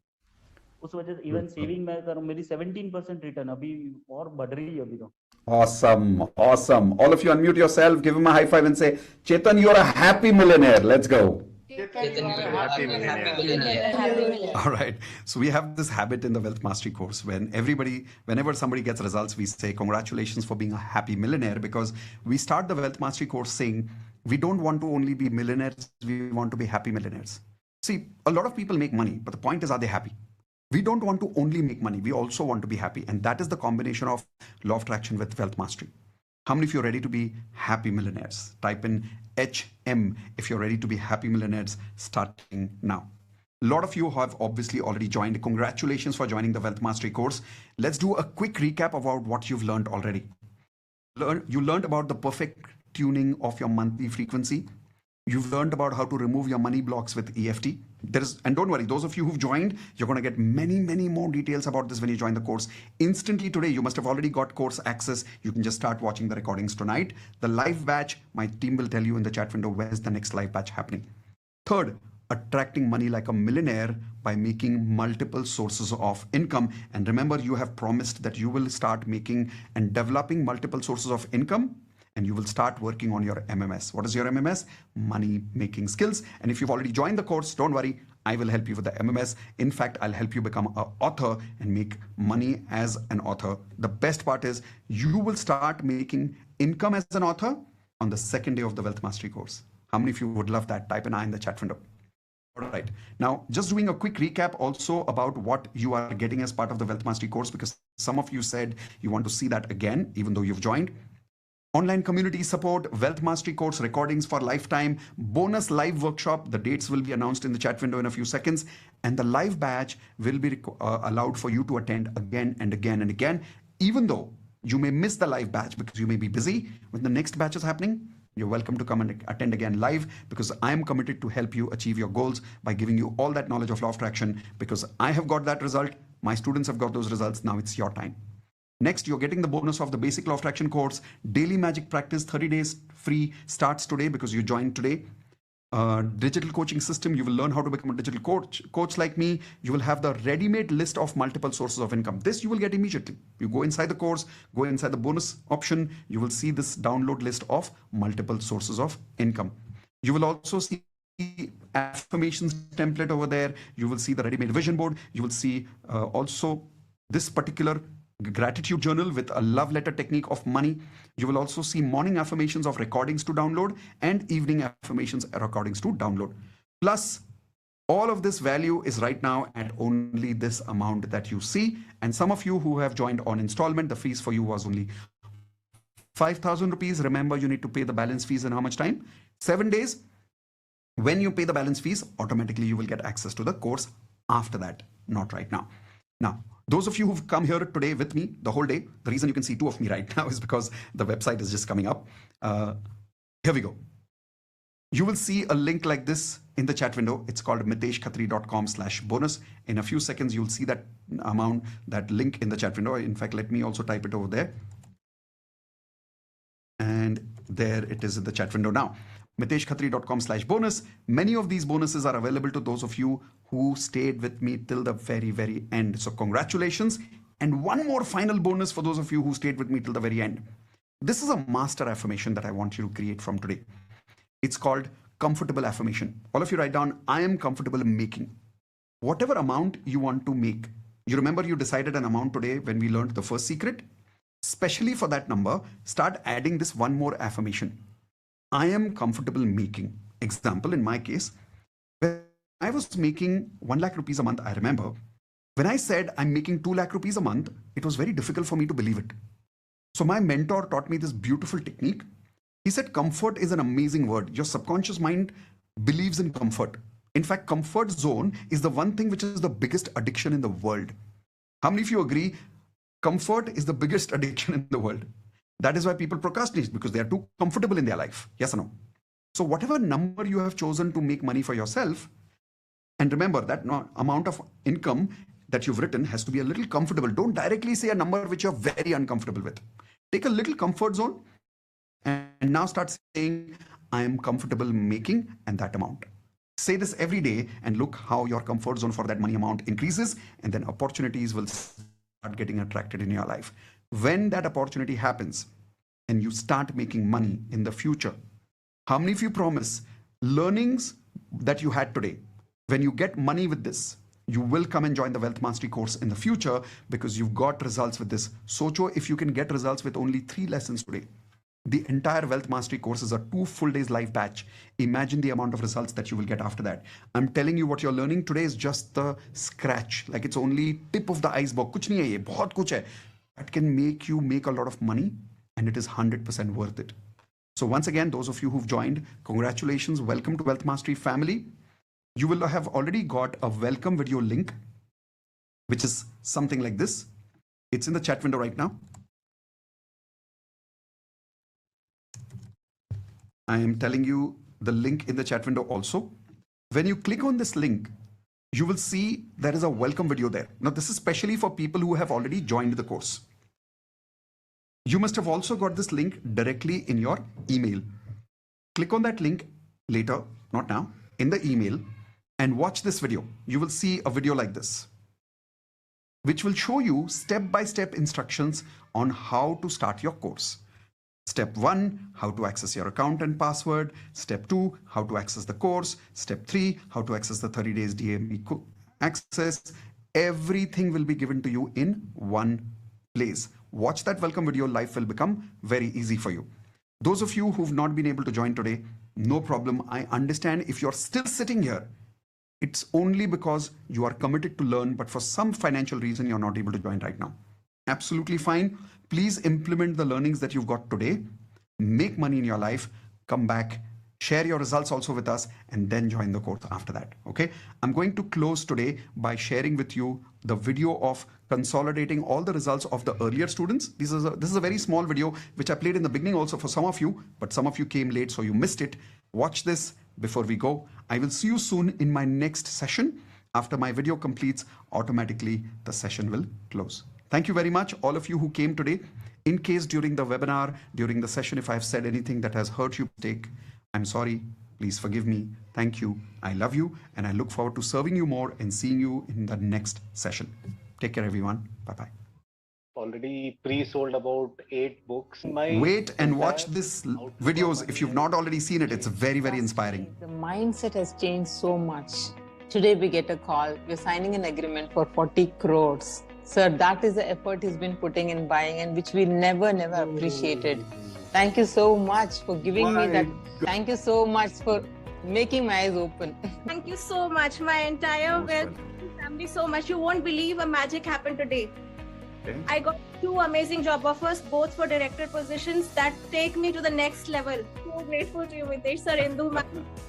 U: उस वजह से इवन सेविंग मैं करूँ, मेरी 17% रिटर्न अभी और बढ़ रही है अभी तो.
A: Awesome, awesome. All of you unmute yourself, give him a high five and say, Chetan, you're a happy millionaire. Let's go.
V: Chetan, you're a happy millionaire.
A: All right. So we have this habit in the Wealth Mastery course whenever somebody gets results, we say, congratulations for being a happy millionaire, because we start the Wealth Mastery course saying, we don't want to only be millionaires, we want to be happy millionaires. See, a lot of people make money, but the point is, are they happy? We don't want to only make money, we also want to be happy. And that is the combination of law of attraction with Wealth Mastery. How many of you are ready to be happy millionaires? Type in HM if you're ready to be happy millionaires starting now. A lot of you have obviously already joined. Congratulations for joining the Wealth Mastery course. Let's do a quick recap about what you've learned already. You learned about the perfect tuning of your monthly frequency. You've learned about how to remove your money blocks with EFT. And don't worry, those of you who've joined, you're going to get many, many more details about this when you join the course. Instantly today, you must have already got course access. You can just start watching the recordings tonight. The live batch, my team will tell you in the chat window where's the next live batch happening. Third, attracting money like a millionaire by making multiple sources of income. And remember, you have promised that you will start making and developing multiple sources of income, and you will start working on your MMS. What is your MMS? Money making skills. And if you've already joined the course, don't worry, I will help you with the MMS. In fact, I'll help you become an author and make money as an author. The best part is you will start making income as an author on the second day of the Wealth Mastery course. How many of you would love that? Type an I in the chat window. All right. Now, just doing a quick recap also about what you are getting as part of the Wealth Mastery course, because some of you said you want to see that again, even though you've joined. Online community support, Wealth Mastery course recordings for lifetime, bonus live workshop. The dates will be announced in the chat window in a few seconds. And the live batch will be allowed for you to attend again and again and again, even though you may miss the live batch because you may be busy. When the next batch is happening, you're welcome to come and attend again live, because I am committed to help you achieve your goals by giving you all that knowledge of law of attraction, because I have got that result. My students have got those results. Now it's your time. Next, you're getting the bonus of the basic law of attraction course. Daily magic practice, 30 days free, starts today because you joined today. Digital coaching system, you will learn how to become a digital coach like me. You will have the ready-made list of multiple sources of income. This you will get immediately. You go inside the course, go inside the bonus option, you will see this download list of multiple sources of income. You will also see affirmations template over there. You will see the ready-made vision board. You will see also this particular gratitude journal with a love letter technique of money. You will also see morning affirmations of recordings to download and evening affirmations recordings to download. Plus, all of this value is right now at only this amount that you see. And some of you who have joined on installment, the fees for you was only 5,000 rupees. Remember, you need to pay the balance fees in how much time? 7 days. When you pay the balance fees, automatically you will get access to the course after that, not right now. Now, those of you who've come here today with me the whole day, the reason you can see two of me right now is because the website is just coming up. Here we go. You will see a link like this in the chat window. It's called miteshkhatri.com/bonus. In a few seconds, you'll see that amount, that link in the chat window. In fact, let me also type it over there. And there it is in the chat window now. miteshkhatri.com/bonus. Many of these bonuses are available to those of you who stayed with me till the very, very end. So congratulations. And one more final bonus for those of you who stayed with me till the very end. This is a master affirmation that I want you to create from today. It's called comfortable affirmation. All of you write down, I am comfortable in making. Whatever amount you want to make. You remember you decided an amount today when we learned the first secret? Especially for that number, start adding this one more affirmation. I am comfortable making. Example, in my case, when I was making 1 lakh rupees a month, I remember, when I said I'm making 2 lakh rupees a month, it was very difficult for me to believe it. So my mentor taught me this beautiful technique. He said, comfort is an amazing word. Your subconscious mind believes in comfort. In fact, comfort zone is the one thing which is the biggest addiction in the world. How many of you agree? Comfort is the biggest addiction in the world. That is why people procrastinate, because they are too comfortable in their life. Yes or no? So whatever number you have chosen to make money for yourself, and remember that amount of income that you've written has to be a little comfortable. Don't directly say a number which you're very uncomfortable with. Take a little comfort zone and now start saying, I am comfortable making and that amount. Say this every day and look how your comfort zone for that money amount increases, and then opportunities will start getting attracted in your life. When that opportunity happens and you start making money in the future, how many of you promise learnings that you had today, when you get money with this, you will come and join the Wealth Mastery course in the future because you've got results with this. Socho, if you can get results with only 3 lessons today, the entire Wealth Mastery course is a 2 full days live batch. Imagine the amount of results that you will get after that. I'm telling you, what you're learning today is just the scratch. Like, it's only tip of the iceberg. Kuch nahi hai ye, bahut kuch hai. That can make you make a lot of money, and it is 100% worth it. So once again, those of you who've joined, congratulations. Welcome to Wealth Mastery family. You will have already got a welcome video link, which is something like this. It's in the chat window right now. I am telling you the link in the chat window also. When you click on this link, you will see there is a welcome video there. Now, this is specially for people who have already joined the course. You must have also got this link directly in your email. Click on that link later, not now, in the email, and watch this video. You will see a video like this, which will show you step-by-step instructions on how to start your course. Step 1, how to access your account and password. Step 2, how to access the course. Step 3, how to access the 30 days DME access. Everything will be given to you in one place. Watch that welcome video. Life will become very easy for you. Those of you who've not been able to join today, no problem. I understand if you're still sitting here, it's only because you are committed to learn, but for some financial reason, you're not able to join right now. Absolutely fine. Please implement the learnings that you've got today. Make money in your life. Come back. Share your results also with us, and then join the course after that. Okay. I'm going to close today by sharing with you the video of consolidating all the results of the earlier students. This is a very small video, which I played in the beginning also for some of you, but some of you came late, so you missed it. Watch this before we go. I will see you soon in my next session. After my video completes, automatically the session will close. Thank you very much, all of you who came today. In case during the webinar, during the session, if I have said anything that has hurt you, I'm sorry. Please forgive me. Thank you. I love you, and I look forward to serving you more and seeing you in the next session. Take care, everyone. Bye-bye.
B: already pre-sold about 8 books.
A: Wait and watch this videos. If you've not already seen it, it's very, very inspiring.
K: The mindset has changed so much. Today we get a call. We're signing an agreement for 40 crores. Sir, that is the effort he's been putting in buying and which we never appreciated. Thank you so much for giving me that. Thank you so much for making my eyes open.
D: Thank you so much, my entire family so much. You won't believe a magic happened today. Okay. I got 2 amazing job offers, both for director positions that take me to the next level. So grateful to you, Mitesh sir, Indu,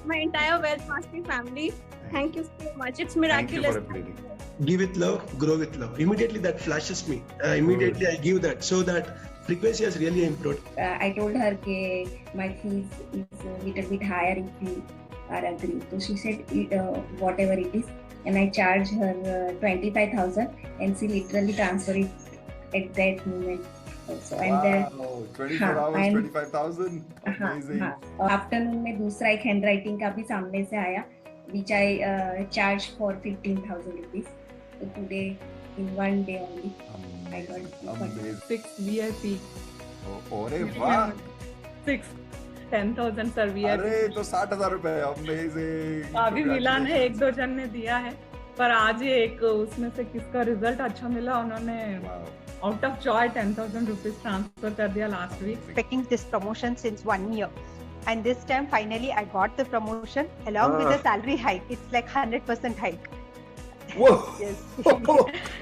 D: my entire Wealth Mastery family. Thank you so much. It's miraculous.
A: Thank you for
C: Give with love, grow with love. Immediately that flashes me. Immediately I give that, so that frequency has really improved.
F: I told her that my fees is a little bit higher if you are agree. So she said whatever it is, and I charge her 25,000, and she literally transfer it at that moment. Also. And
A: wow, 24 hours, 25,000. Amazing.
F: Afternoon में दूसरा एक handwriting का भी सामने से आया, which I charge for 15,000 rupees. So today, in one day only, I got
G: 6 VIP.
A: अरे वाह.
G: 10,000 सर VIP.
A: अरे तो 60,000 रुपए. Amazing.
G: अभी मिला ने 1-2 जन ने दिया है, पर आज ये एक उसमें से किसका रिजल्ट अच्छा मिला, उन्होंने out of joy 10,000 rupees transfer कर दिया last week.
E: Expecting this promotion since 1 year. And this time finally I got the promotion along with the salary hike. It's like 100% hike.
A: Whoa!
E: Yes.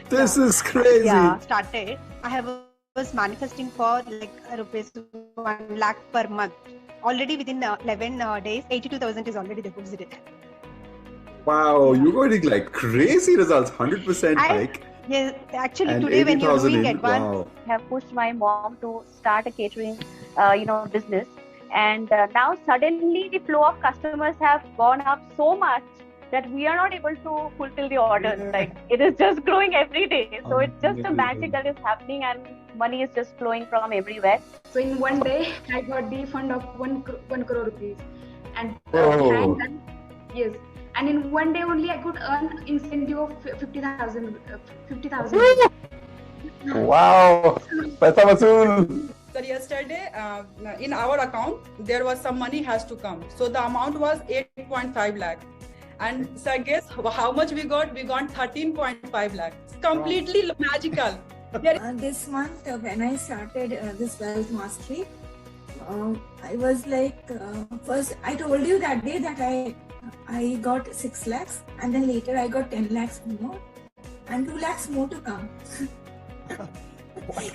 A: This is crazy.
E: Yeah, started. I was manifesting for like rupees 1 lakh per month. Already within 11 days, 82,000 is already deposited.
A: Wow, you're getting like crazy results. 100% hike.
E: Yes, actually and today when you're doing advance,
A: wow.
H: I have pushed my mom to start a catering, business. And now suddenly the flow of customers have gone up so much that we are not able to fulfill the orders. Yeah. Like it is just growing every day. So it's just a magic that is happening and money is just flowing from everywhere.
W: So in one day, I got the fund of 1 crore rupees. And yes. And in one day only, I could earn incentive of 50,000. 50,000.
A: Wow! Paisa vasool.
I: So yesterday, in our account, there was some money has to come. So the amount was 8.5 lakh. And so guess how much we got? We got 13.5 lakh. It's completely magical.
J: This month, when I started this Wealth Mastery, I was like, first I told you that day that I got 6 lakhs, and then later I got 10 lakhs more, and 2 lakhs more to come.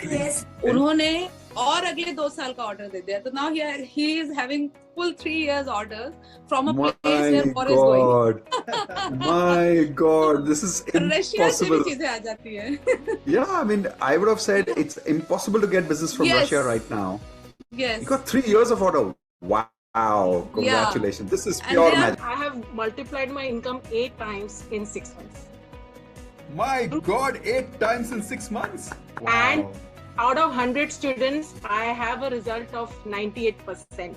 I: Yes. उन्होंने और अगले 2 साल का order दे दिया, तो now he is having full 3 years orders from a place where war is going.
A: My God, this is impossible.
I: Russia से भी चीजें आ जाती हैं.
A: Yeah, I mean, I would have said it's impossible to get business from Russia right now.
I: Yes.
A: You got 3 years of order. Wow, congratulations. Yeah. This is pure magic.
K: I have multiplied my income 8 times in 6 months.
A: My God, 8 times in 6 months. Wow.
K: And out of 100 students, I have a result of 98%,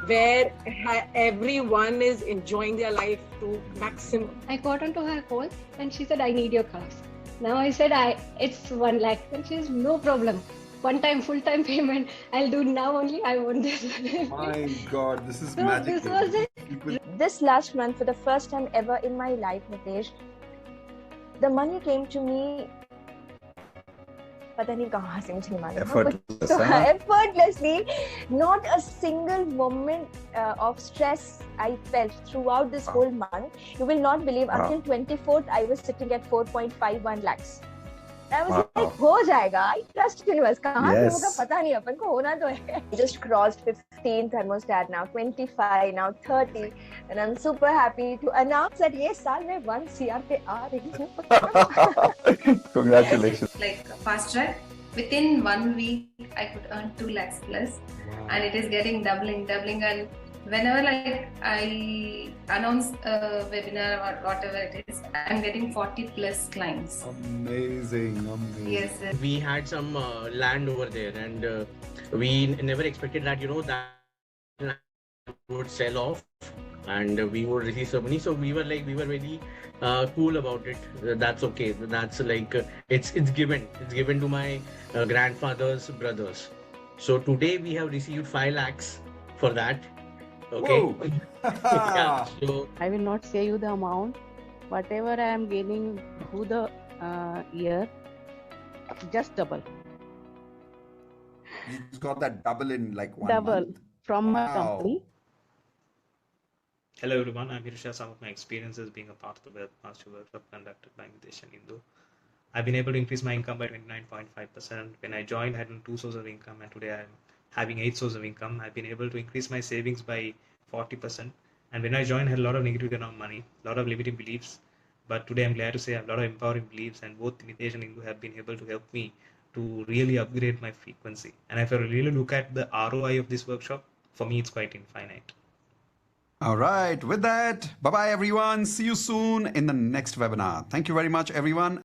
K: where everyone is enjoying their life to maximum.
L: I got onto her call and she said, I need your class. Now I said, it's 1 lakh. And she says, no problem. One time, full-time payment. I'll do now only. I want this.
A: My God, this is
L: so
A: magic.
L: This was it.
M: This last month, for the first time ever in my life, Mitesh, the money came to me. पता नहीं कहाँ से मुझे मालूम. Effortlessly, not a single moment of stress I felt throughout this whole month. You will not believe. Until 24th, I was sitting at 4.51 lakhs. I was like, हो जाएगा. I trust universe. कहाँ से होगा पता नहीं, अपन को होना तो है. Just crossed 15 thermostat now, 25 now, 30, and I'm super happy to announce that ये साल मैं 1 CR पे आ रही हूँ.
A: Congratulations.
N: Like fast track, within 1 week I could earn 2 lakhs plus, and it is getting doubling, and whenever like I announce a webinar or whatever it is, I'm getting 40 plus clients.
A: Amazing.
N: Yes, sir.
O: We had some land over there, and we never expected that that land would sell off, and we would receive some money. So we were very cool about it. That's okay. That's it's given to my grandfather's brothers. So today we have received 5 lakhs for that. Okay.
A: Whoa.
O: Yeah. So
P: I will not say you the amount. Whatever I am gaining through the year, just double.
A: You just got that double in like 1
P: Double
A: month.
P: from my
A: Wow.
P: company.
Q: Hello everyone, I'm here to share some of my experiences being a part of the Wealth Master workshop conducted by Mitesh and Indu. I've been able to increase my income by 29.5%. When I joined, I had 2 sources of income, and today I'm having 8 sources of income. I've been able to increase my savings by 40%. And when I joined, I had a lot of negativity around money, a lot of limiting beliefs. But today I'm glad to say I have a lot of empowering beliefs, and both Mitesh and Indu have been able to help me to really upgrade my frequency. And if I really look at the ROI of this workshop, for me, it's quite infinite.
A: All right. With that, bye-bye, everyone. See you soon in the next webinar. Thank you very much, everyone.